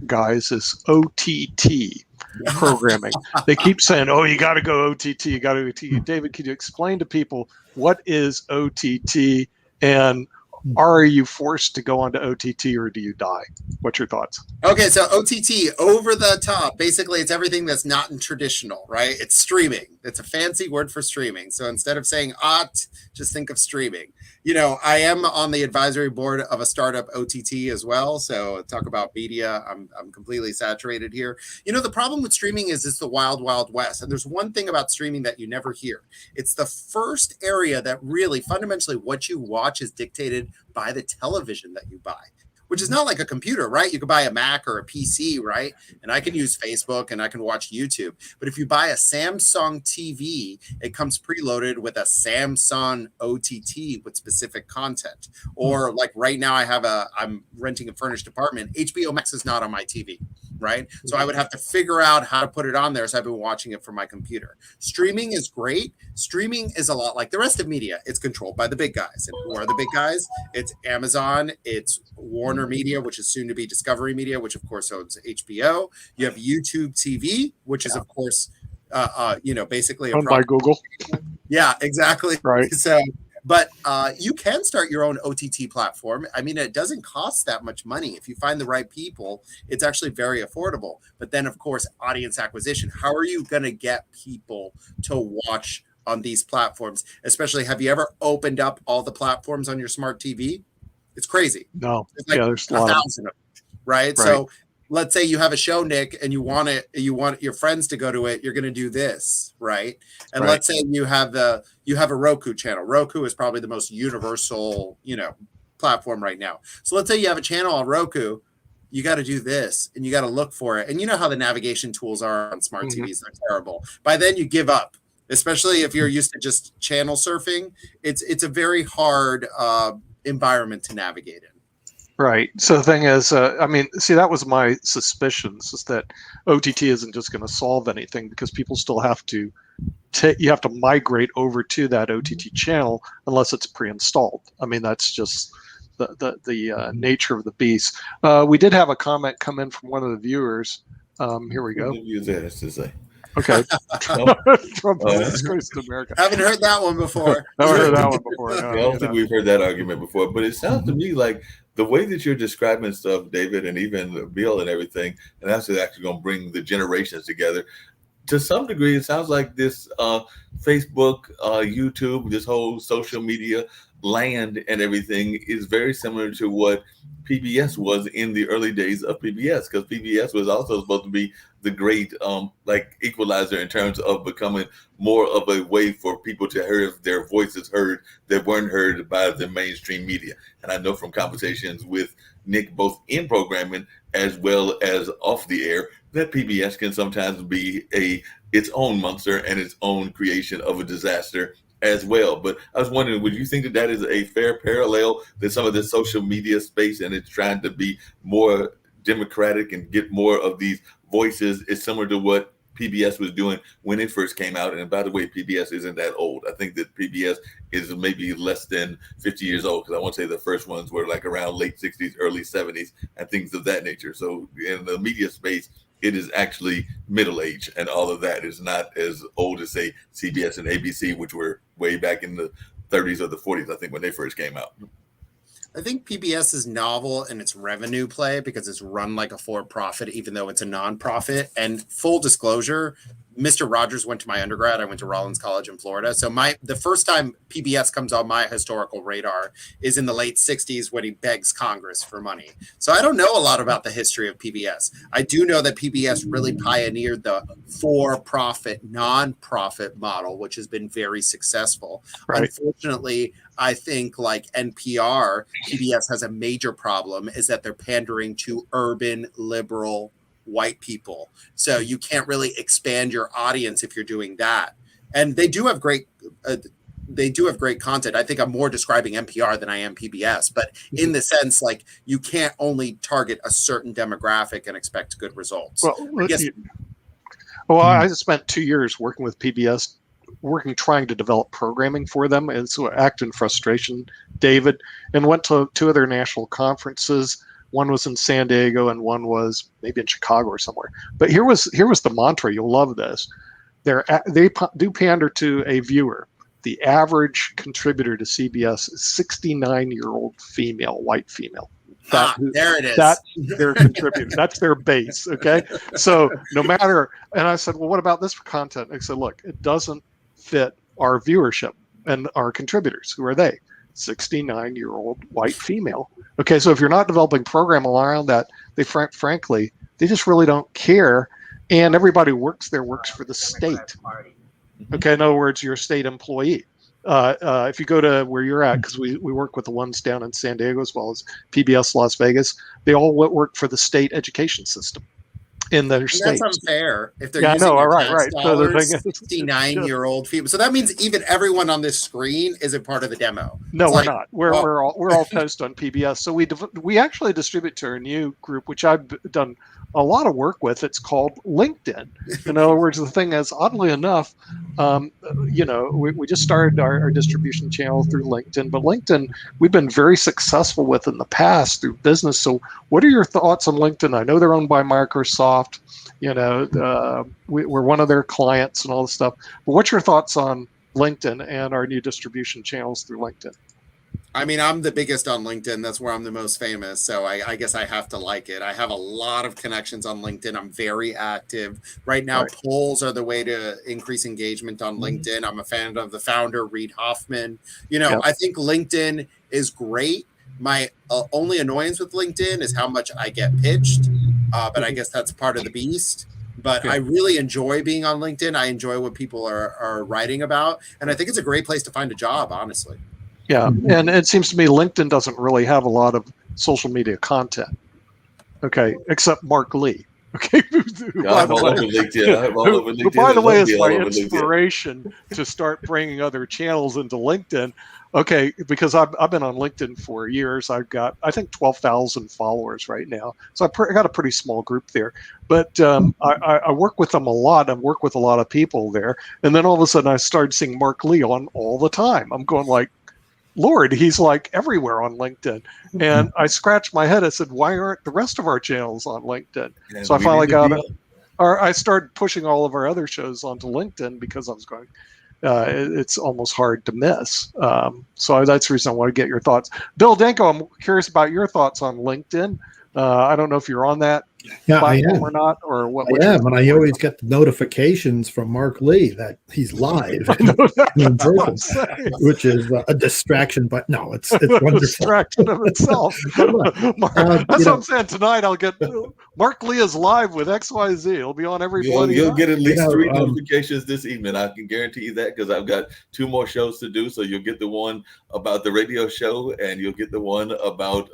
guys is OTT programming. They keep saying, "Oh, you got to go OTT, you got to go OTT." David, could you explain to people what is OTT, and are you forced to go onto OTT, or do you die? What's your thoughts? Okay, so OTT, over the top. Basically, it's everything that's not in traditional, right? It's streaming. It's a fancy word for streaming. So instead of saying just think of streaming. I am on the advisory board of a startup OTT as well. So talk about media. I'm completely saturated here. The problem with streaming is it's the wild, wild west. And there's one thing about streaming that you never hear. It's the first area that really fundamentally what you watch is dictated by the television that you buy, which is not like a computer, right? You could buy a Mac or a PC, right? And I can use Facebook and I can watch YouTube. But if you buy a Samsung TV, it comes preloaded with a Samsung OTT with specific content. Or like right now I'm renting a furnished apartment. HBO Max is not on my TV, right? So I would have to figure out how to put it on there. So I've been watching it from my computer. Streaming is great. Streaming is a lot like the rest of media. It's controlled by the big guys. And who are the big guys? It's Amazon, it's Warner Media, which is soon to be Discovery Media, which of course owns HBO. You have YouTube TV, which is of course, basically owned by Google. Yeah, exactly. Right. So, but you can start your own OTT platform. I mean, it doesn't cost that much money. If you find the right people, it's actually very affordable. But then, of course, audience acquisition. How are you going to get people to watch on these platforms? Especially, have you ever opened up all the platforms on your smart TV? It's crazy. No. It's like there's a lot 1,000 of them, right? So let's say you have a show, Nick, and you want your friends to go to it. You're going to do this, right? And let's say you have a Roku channel. Roku is probably the most universal, platform right now. So let's say you have a channel on Roku. You got to do this, and you got to look for it. And you know how the navigation tools are on smart TVs; they're terrible. By then, you give up. Especially if you're used to just channel surfing, it's a very hard environment to navigate in. Right. So the thing is, that was my suspicions, is that OTT isn't just going to solve anything, because people still have to you have to migrate over to that OTT channel unless it's pre-installed. I mean, that's just the nature of the beast. We did have a comment come in from one of the viewers. Here we go. What the user has to say. Okay. Trump disgrace to America. Haven't heard that one before. Never heard that one before. No, I don't think we've heard that argument before, but it sounds to me like the way that you're describing stuff, David, and even Bill and everything, and that's actually going to bring the generations together. To some degree, it sounds like this Facebook, YouTube, this whole social media land and everything is very similar to what PBS was in the early days of PBS, because PBS was also supposed to be the great like equalizer in terms of becoming more of a way for people to hear their voices heard that weren't heard by the mainstream media. And I know from conversations with Nick, both in programming as well as off the air, that PBS can sometimes be its own monster and its own creation of a disaster as well. But I was wondering, would you think that that is a fair parallel, that some of the social media space and it's trying to be more democratic and get more of these voices is similar to what PBS was doing when it first came out? And by the way, PBS isn't that old. I think that PBS is maybe less than 50 years old, because I want to say the first ones were like around late 60s, early 70s, and things of that nature. So in the media space, it is actually middle age, and all of that is not as old as, say, CBS and ABC, which were way back in the 30s or the 40s, I think, when they first came out. I think PBS is novel in its revenue play because it's run like a for-profit, even though it's a nonprofit. And full disclosure, Mr. Rogers went to my undergrad. I went to Rollins College in Florida. So the first time PBS comes on my historical radar is in the late 60s when he begs Congress for money. So I don't know a lot about the history of PBS. I do know that PBS really pioneered the for-profit, nonprofit model, which has been very successful. Right. Unfortunately, I think like NPR, PBS has a major problem, is that they're pandering to urban liberal white people. So you can't really expand your audience if you're doing that. And they do have great content. I think I'm more describing NPR than I am PBS, but in the sense, like, you can't only target a certain demographic and expect good results. Well, I spent 2 years working with PBS, trying to develop programming for them, and so I act in frustration, David, and went to 2 other national conferences. One was in San Diego and one was maybe in Chicago or somewhere. But here was the mantra. You'll love this. They do pander to a viewer. The average contributor to CBS is 69-year-old female, white female. There it is. That's their contributor. That's their base. Okay. So no matter, and I said, well, what about this content? I said, look, it doesn't fit our viewership and our contributors. Who are they? 69-year-old white female. Okay, so if you're not developing program around that, they frankly, they just really don't care. And everybody works for the state. Okay, in other words, you're a state employee. If you go to where you're at, because we work with the ones down in San Diego as well as PBS Las Vegas, they all work for the state education system in their state. That's unfair if they're using right. So the thing is, 69-year-old female. So that means even everyone on this screen isn't part of the demo. No, we're not. We're all post on PBS. So we actually distribute to our new group, which I've done a lot of work with. It's called LinkedIn. In other words, the thing is, oddly enough, we just started our distribution channel through LinkedIn, but LinkedIn we've been very successful with in the past through business. So what are your thoughts on LinkedIn? I know they're owned by Microsoft. We're one of their clients and all this stuff. But what's your thoughts on LinkedIn and our new distribution channels through LinkedIn? I mean, I'm the biggest on LinkedIn. That's where I'm the most famous. So I guess I have to like it. I have a lot of connections on LinkedIn. I'm very active. Right now, polls are the way to increase engagement on LinkedIn. I'm a fan of the founder, Reid Hoffman. I think LinkedIn is great. My only annoyance with LinkedIn is how much I get pitched. But I guess that's part of the beast. But I really enjoy being on LinkedIn. I enjoy what people are writing about. And I think it's a great place to find a job, honestly. Yeah, and it seems to me LinkedIn doesn't really have a lot of social media content. Okay, except Mark Lee. Okay, by the way, is my inspiration to start bringing other channels into LinkedIn. Okay, because I've been on LinkedIn for years. I've got, I think, 12,000 followers right now. So I got a pretty small group there. But I work with them a lot. I work with a lot of people there. And then all of a sudden I started seeing Mark Lee on all the time. I'm going like, Lord, he's like everywhere on LinkedIn. And I scratched my head. I said, why aren't the rest of our channels on LinkedIn? Yeah, so I finally got it. Or I started pushing all of our other shows onto LinkedIn because I was going, it's almost hard to miss. So that's the reason I want to get your thoughts. Bill Danko, I'm curious about your thoughts on LinkedIn. I don't know if you're on that Yeah, I platform am. or not, or what? I am, and I always get the notifications from Mark Lee that he's live in person, which is a distraction. But no, it's wonderful. Distraction of itself. That's what I'm saying. Tonight I'll get Mark Lee is live with XYZ. It'll be on every bloody You'll night. get at least 3 notifications this evening. I can guarantee you that, because I've got 2 more shows to do. So you'll get the one about the radio show, and you'll get the one about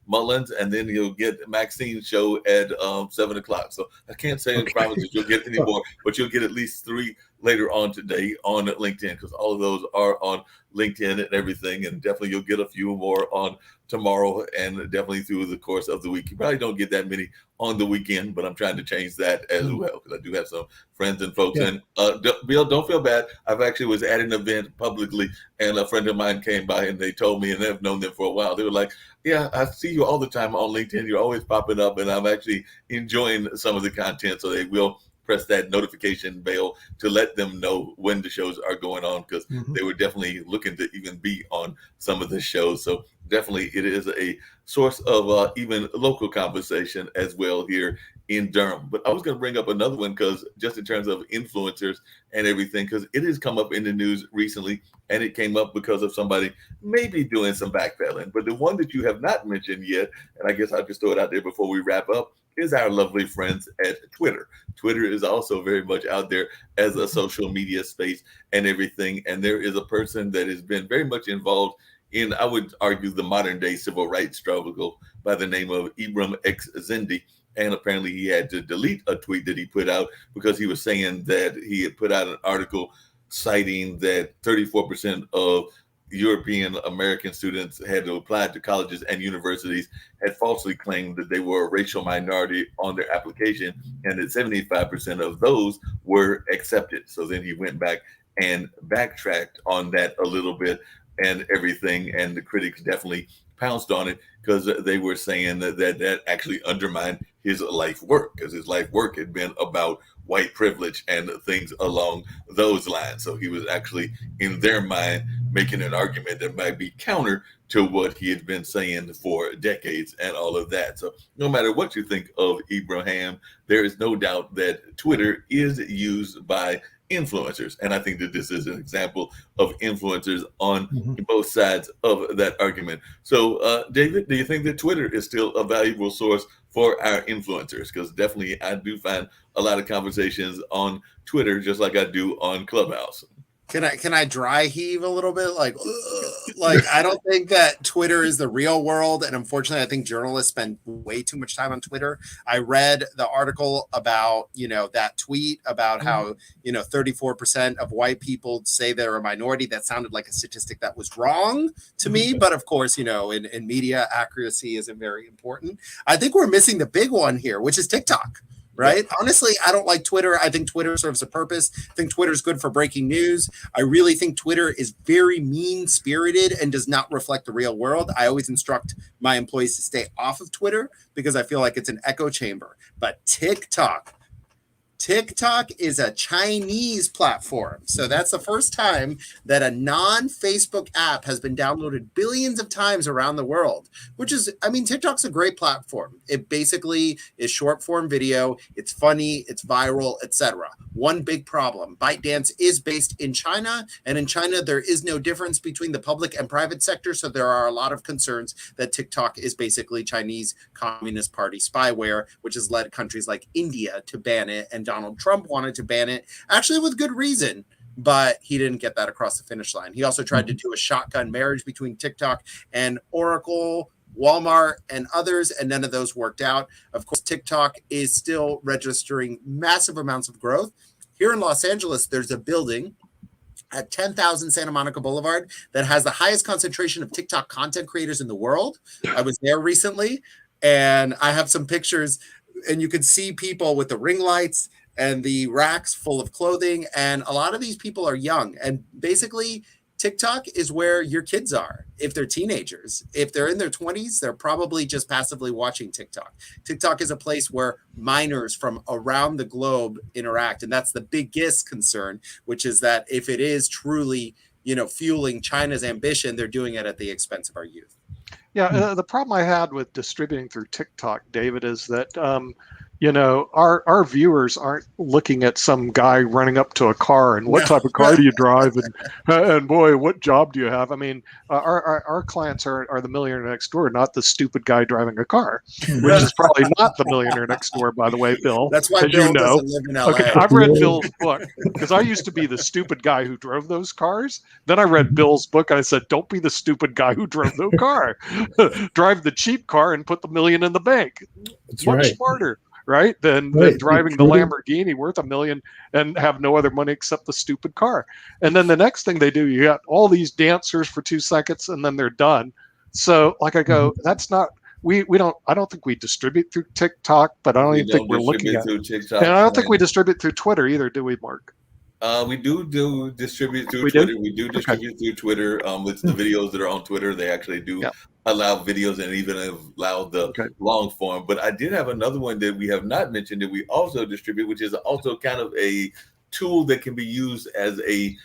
Mullins, and then you'll get Maxine's show at 7 o'clock. So I can't say any promises you'll get any more, but you'll get at least 3 later on today on LinkedIn, because all of those are on LinkedIn and everything. And definitely you'll get a few more on tomorrow, and definitely through the course of the week. You probably don't get that many on the weekend, but I'm trying to change that as well, because I do have some friends and folks. Yeah. And Bill, don't feel bad. I've actually was at an event publicly, and a friend of mine came by, and they told me, and they've known them for a while. They were like, yeah, I see you all the time on LinkedIn. You're always popping up, and I'm actually enjoying some of the content. So they will press that notification bell to let them know when the shows are going on, because they were definitely looking to even be on some of the shows. So definitely it is a source of even local conversation as well here in Durham. But I was going to bring up another one, because just in terms of influencers and everything, because it has come up in the news recently, and it came up because of somebody maybe doing some backpedaling. But the one that you have not mentioned yet, and I guess I'll just throw it out there before we wrap up, is our lovely friends at Twitter. Twitter is also very much out there as a social media space and everything. And there is a person that has been very much involved in, I would argue, the modern day civil rights struggle by the name of Ibram X. Kendi. And apparently he had to delete a tweet that he put out, because he was saying that he had put out an article citing that 34% of European American students had to apply to colleges and universities had falsely claimed that they were a racial minority on their application, and that 75% of those were accepted. So then he went back and backtracked on that a little bit and everything, and the critics definitely pounced on it, because they were saying that actually undermined his life work, because his life work had been about white privilege and things along those lines. So he was actually, in their mind, making an argument that might be counter to what he had been saying for decades and all of that. So no matter what you think of Ibrahim, there is no doubt that Twitter is used by influencers. And I think that this is an example of influencers on both sides of that argument. So David, do you think that Twitter is still a valuable source for our influencers? Because definitely I do find a lot of conversations on Twitter, just like I do on Clubhouse. Can I dry heave a little bit? Like I don't think that Twitter is the real world. And unfortunately, I think journalists spend way too much time on Twitter. I read the article about, that tweet about how, 34% of white people say they're a minority. That sounded like a statistic that was wrong to me. But of course, in media, accuracy isn't very important. I think we're missing the big one here, which is TikTok. Right. Yeah. Honestly, I don't like Twitter. I think Twitter serves a purpose. I think Twitter is good for breaking news. I really think Twitter is very mean-spirited and does not reflect the real world. I always instruct my employees to stay off of Twitter, because I feel like it's an echo chamber. But TikTok is a Chinese platform. So that's the first time that a non-Facebook app has been downloaded billions of times around the world, which is, TikTok's a great platform. It basically is short form video. It's funny, it's viral, etc. One big problem: ByteDance is based in China, and in China, there is no difference between the public and private sector. So there are a lot of concerns that TikTok is basically Chinese Communist Party spyware, which has led countries like India to ban it, and Donald Trump wanted to ban it, actually with good reason, but he didn't get that across the finish line. He also tried to do a shotgun marriage between TikTok and Oracle, Walmart, and others, and none of those worked out. Of course, TikTok is still registering massive amounts of growth. Here in Los Angeles, there's a building at 10,000 Santa Monica Boulevard that has the highest concentration of TikTok content creators in the world. I was there recently, and I have some pictures, and you can see people with the ring lights and the racks full of clothing. And a lot of these people are young. And basically, TikTok is where your kids are if they're teenagers. If they're in their 20s, they're probably just passively watching TikTok. TikTok is a place where minors from around the globe interact. And that's the biggest concern, which is that if it is truly, fueling China's ambition, they're doing it at the expense of our youth. Yeah, the problem I had with distributing through TikTok, David, is that our viewers aren't looking at some guy running up to a car and what No. type of car do you drive and boy, what job do you have? I mean, our clients are the millionaire next door, not the stupid guy driving a car, which is probably not the millionaire next door, by the way, Bill. That's why as Bill you know. doesn't live in LA. Okay, I've read Bill's book because I used to be the stupid guy who drove those cars. Then I read Bill's book and I said, don't be the stupid guy who drove no car. Drive the cheap car and put the million in the bank. That's Much right. smarter, right? Than driving the Lamborghini worth $1 million and have no other money except the stupid car. And then the next thing they do, you got all these dancers for 2 seconds and then they're done. So like I go, that's not, we don't, I don't think we distribute through TikTok, but I don't even think we're looking at it. And I don't think we distribute through Twitter either, do we, Mark? We do distribute through Twitter. We do distribute through Twitter. With the videos that are on Twitter, they actually do allow videos and even allow the long form. But I did have another one that we have not mentioned that we also distribute, which is also kind of a tool that can be used as a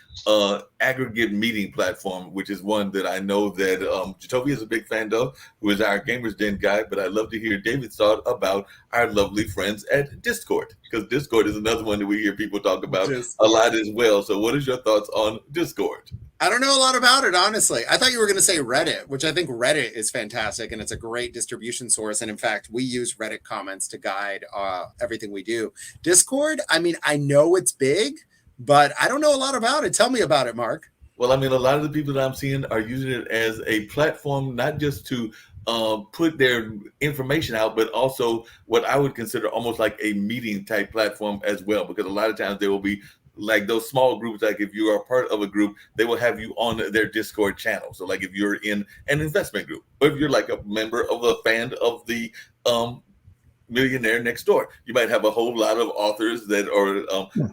aggregate meeting platform, which is one that I know that Jacoby is a big fan of, who is our Gamers Den guy. But I'd love to hear David's thought about our lovely friends at Discord, because Discord is another one that we hear people talk about a lot as well. So what is your thoughts on Discord? I don't know a lot about it, honestly. I thought you were going to say Reddit, which I think Reddit is fantastic and it's a great distribution source. And in fact, we use Reddit comments to guide everything we do. Discord, I mean, I know it's big, but I don't know a lot about it. Tell me about it, Mark. Well, I mean, a lot of the people that I'm seeing are using it as a platform, not just to put their information out, but also what I would consider almost like a meeting type platform as well, because a lot of times there will be like those small groups, like if you are part of a group, they will have you on their Discord channel. So like if you're in an investment group, or if you're like a member of a fan of the millionaire next door, you might have a whole lot of authors that are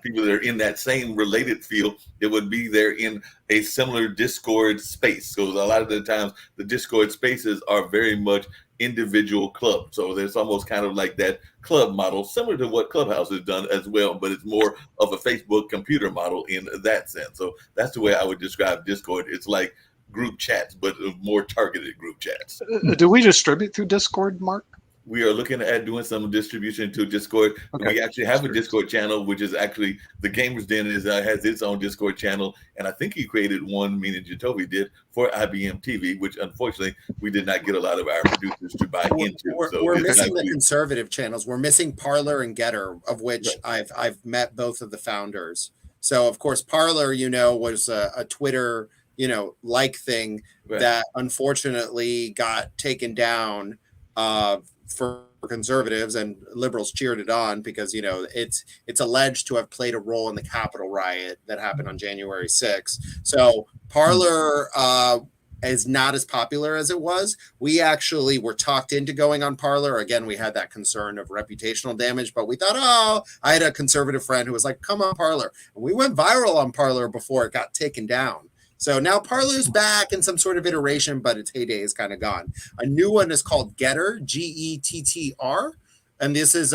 people that are in that same related field that would be there in a similar Discord space. So a lot of the times the Discord spaces are very much individual club. So there's almost kind of like that club model, similar to what Clubhouse has done as well, but it's more of a Facebook computer model in that sense. So that's the way I would describe Discord. It's like group chats, but more targeted group chats. Do we distribute through Discord, Mark? We are looking at doing some distribution to Discord. We actually have a Discord channel, which is actually the Gamers Den has its own Discord channel. And I think he created one, meaning Jacoby did, for IBM TV, which unfortunately we did not get a lot of our producers to buy into. We're missing the conservative channels. We're missing Parler and Getter, of which I've met both of the founders. So of course, Parler, was a Twitter, like thing that unfortunately got taken down for conservatives, and liberals cheered it on because it's alleged to have played a role in the Capitol riot that happened on January 6th. So Parler is not as popular as it was. We actually were talked into going on Parler. Again, we had that concern of reputational damage, but we thought, I had a conservative friend who was like, come on Parler. And we went viral on Parler before it got taken down. So now Parler's back in some sort of iteration, but its heyday is kind of gone. A new one is called Getter, Gettr. And this is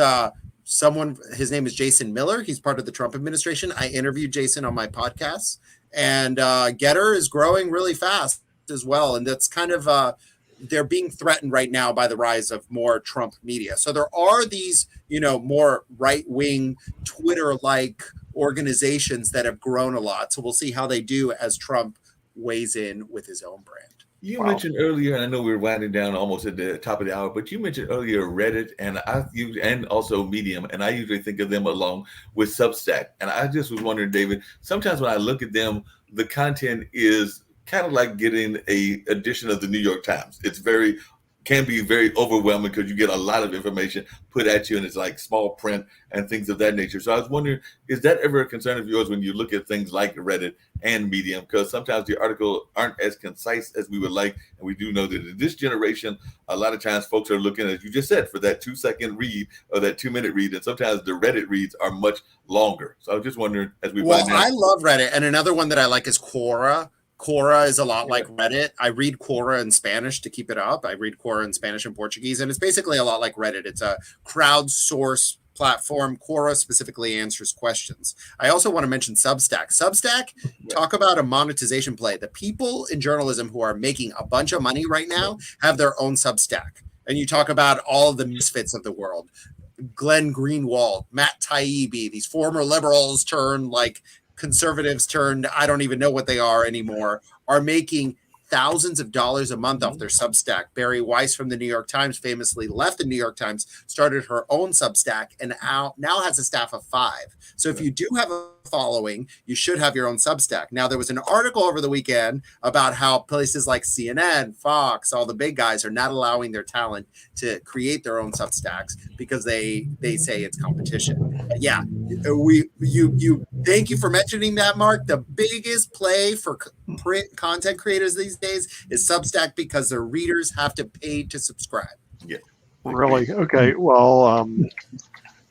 someone, his name is Jason Miller. He's part of the Trump administration. I interviewed Jason on my podcast. And Getter is growing really fast as well. And that's kind of, they're being threatened right now by the rise of more Trump media. So there are these, more right-wing Twitter-like organizations that have grown a lot. So we'll see how they do as Trump weighs in with his own brand. You mentioned earlier, and I know we're winding down almost at the top of the hour, but you mentioned earlier Reddit and also Medium, and I usually think of them along with Substack. And I just was wondering, David, sometimes when I look at them, the content is kind of like getting a edition of the New York Times. It's can be very overwhelming because you get a lot of information put at you, and it's like small print and things of that nature. So I was wondering, is that ever a concern of yours when you look at things like Reddit and Medium? Because sometimes the articles aren't as concise as we would like. And we do know that in this generation, a lot of times folks are looking, as you just said, for that 2-second read or that 2-minute read. And sometimes the Reddit reads are much longer. So I was just wondering, as we I love Reddit. And another one that I like is Quora. Quora is a lot like Reddit. I read Quora in Spanish to keep it up. I read Quora in Spanish and Portuguese, and it's basically a lot like Reddit. It's a crowdsourced platform. Quora specifically answers questions. I also want to mention Substack. Substack, talk about a monetization play. The people in journalism who are making a bunch of money right now have their own Substack. And you talk about all of the misfits of the world. Glenn Greenwald, Matt Taibbi, these former liberals turned like conservatives turned, I don't even know what they are anymore, are making thousands of dollars a month off their Substack. Barry Weiss from the New York Times famously left the New York Times, started her own Substack, and now has a staff of 5. So if you do have a following, you should have your own Substack. Now, there was an article over the weekend about how places like CNN, Fox, all the big guys are not allowing their talent to create their own Substacks because they say it's competition. Yeah, you thank you for mentioning that, Mark. The biggest play for print content creators these days is Substack because their readers have to pay to subscribe. Yeah. Really? Okay. Well,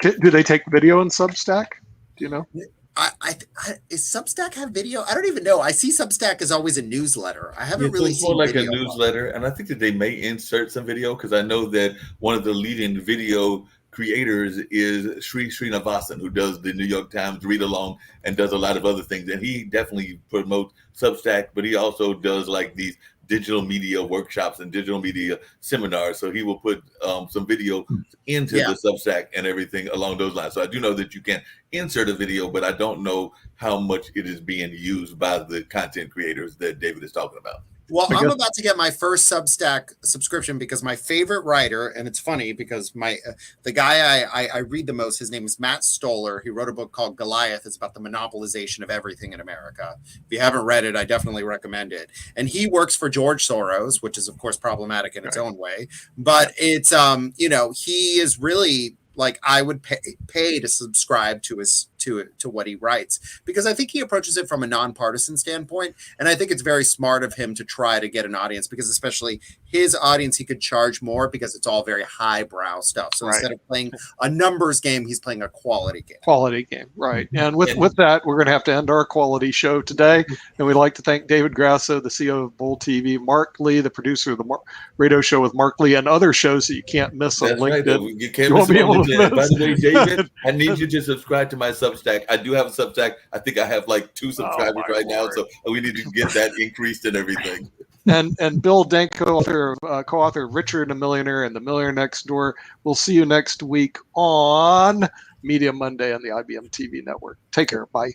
do they take video in Substack? Do you know? Is Substack have video? I don't even know. I see Substack as always a newsletter. I haven't really it's more seen like video a newsletter, and I think that they may insert some video because I know that one of the leading video creators is Sri Srinivasan, who does the New York Times read along and does a lot of other things, and he definitely promotes Substack, but he also does like these digital media workshops and digital media seminars. So he will put some video into the Substack and everything along those lines. So I do know that you can insert a video, but I don't know how much it is being used by the content creators that David is talking about. Well, I'm about to get my first Substack subscription because my favorite writer, and it's funny because the guy I read the most, his name is Matt Stoller. He wrote a book called Goliath. It's about the monopolization of everything in America. If you haven't read it, I definitely recommend it. And he works for George Soros, which is of course problematic in its own way. But it's he is really like I would pay to subscribe to what he writes because I think he approaches it from a nonpartisan standpoint, and I think it's very smart of him to try to get an audience because especially his audience he could charge more because it's all very highbrow stuff. So instead of playing a numbers game, he's playing a quality game. Quality game, right? And with that, we're going to have to end our quality show today. And we'd like to thank David Grasso, the CEO of Bull TV, Mark Lee, the producer of the radio show with Mark Lee, and other shows that you can't miss on LinkedIn. Right, you can't miss on LinkedIn. By the way, David, I need you to subscribe to my Substack. I do have a Substack. I think I have like 2 subscribers right now, so we need to get that increased and everything. And Bill Dank, co-author of Richard and the Millionaire and The Millionaire Next Door. We'll see you next week on Media Monday on the IBM TV network. Take care. Bye.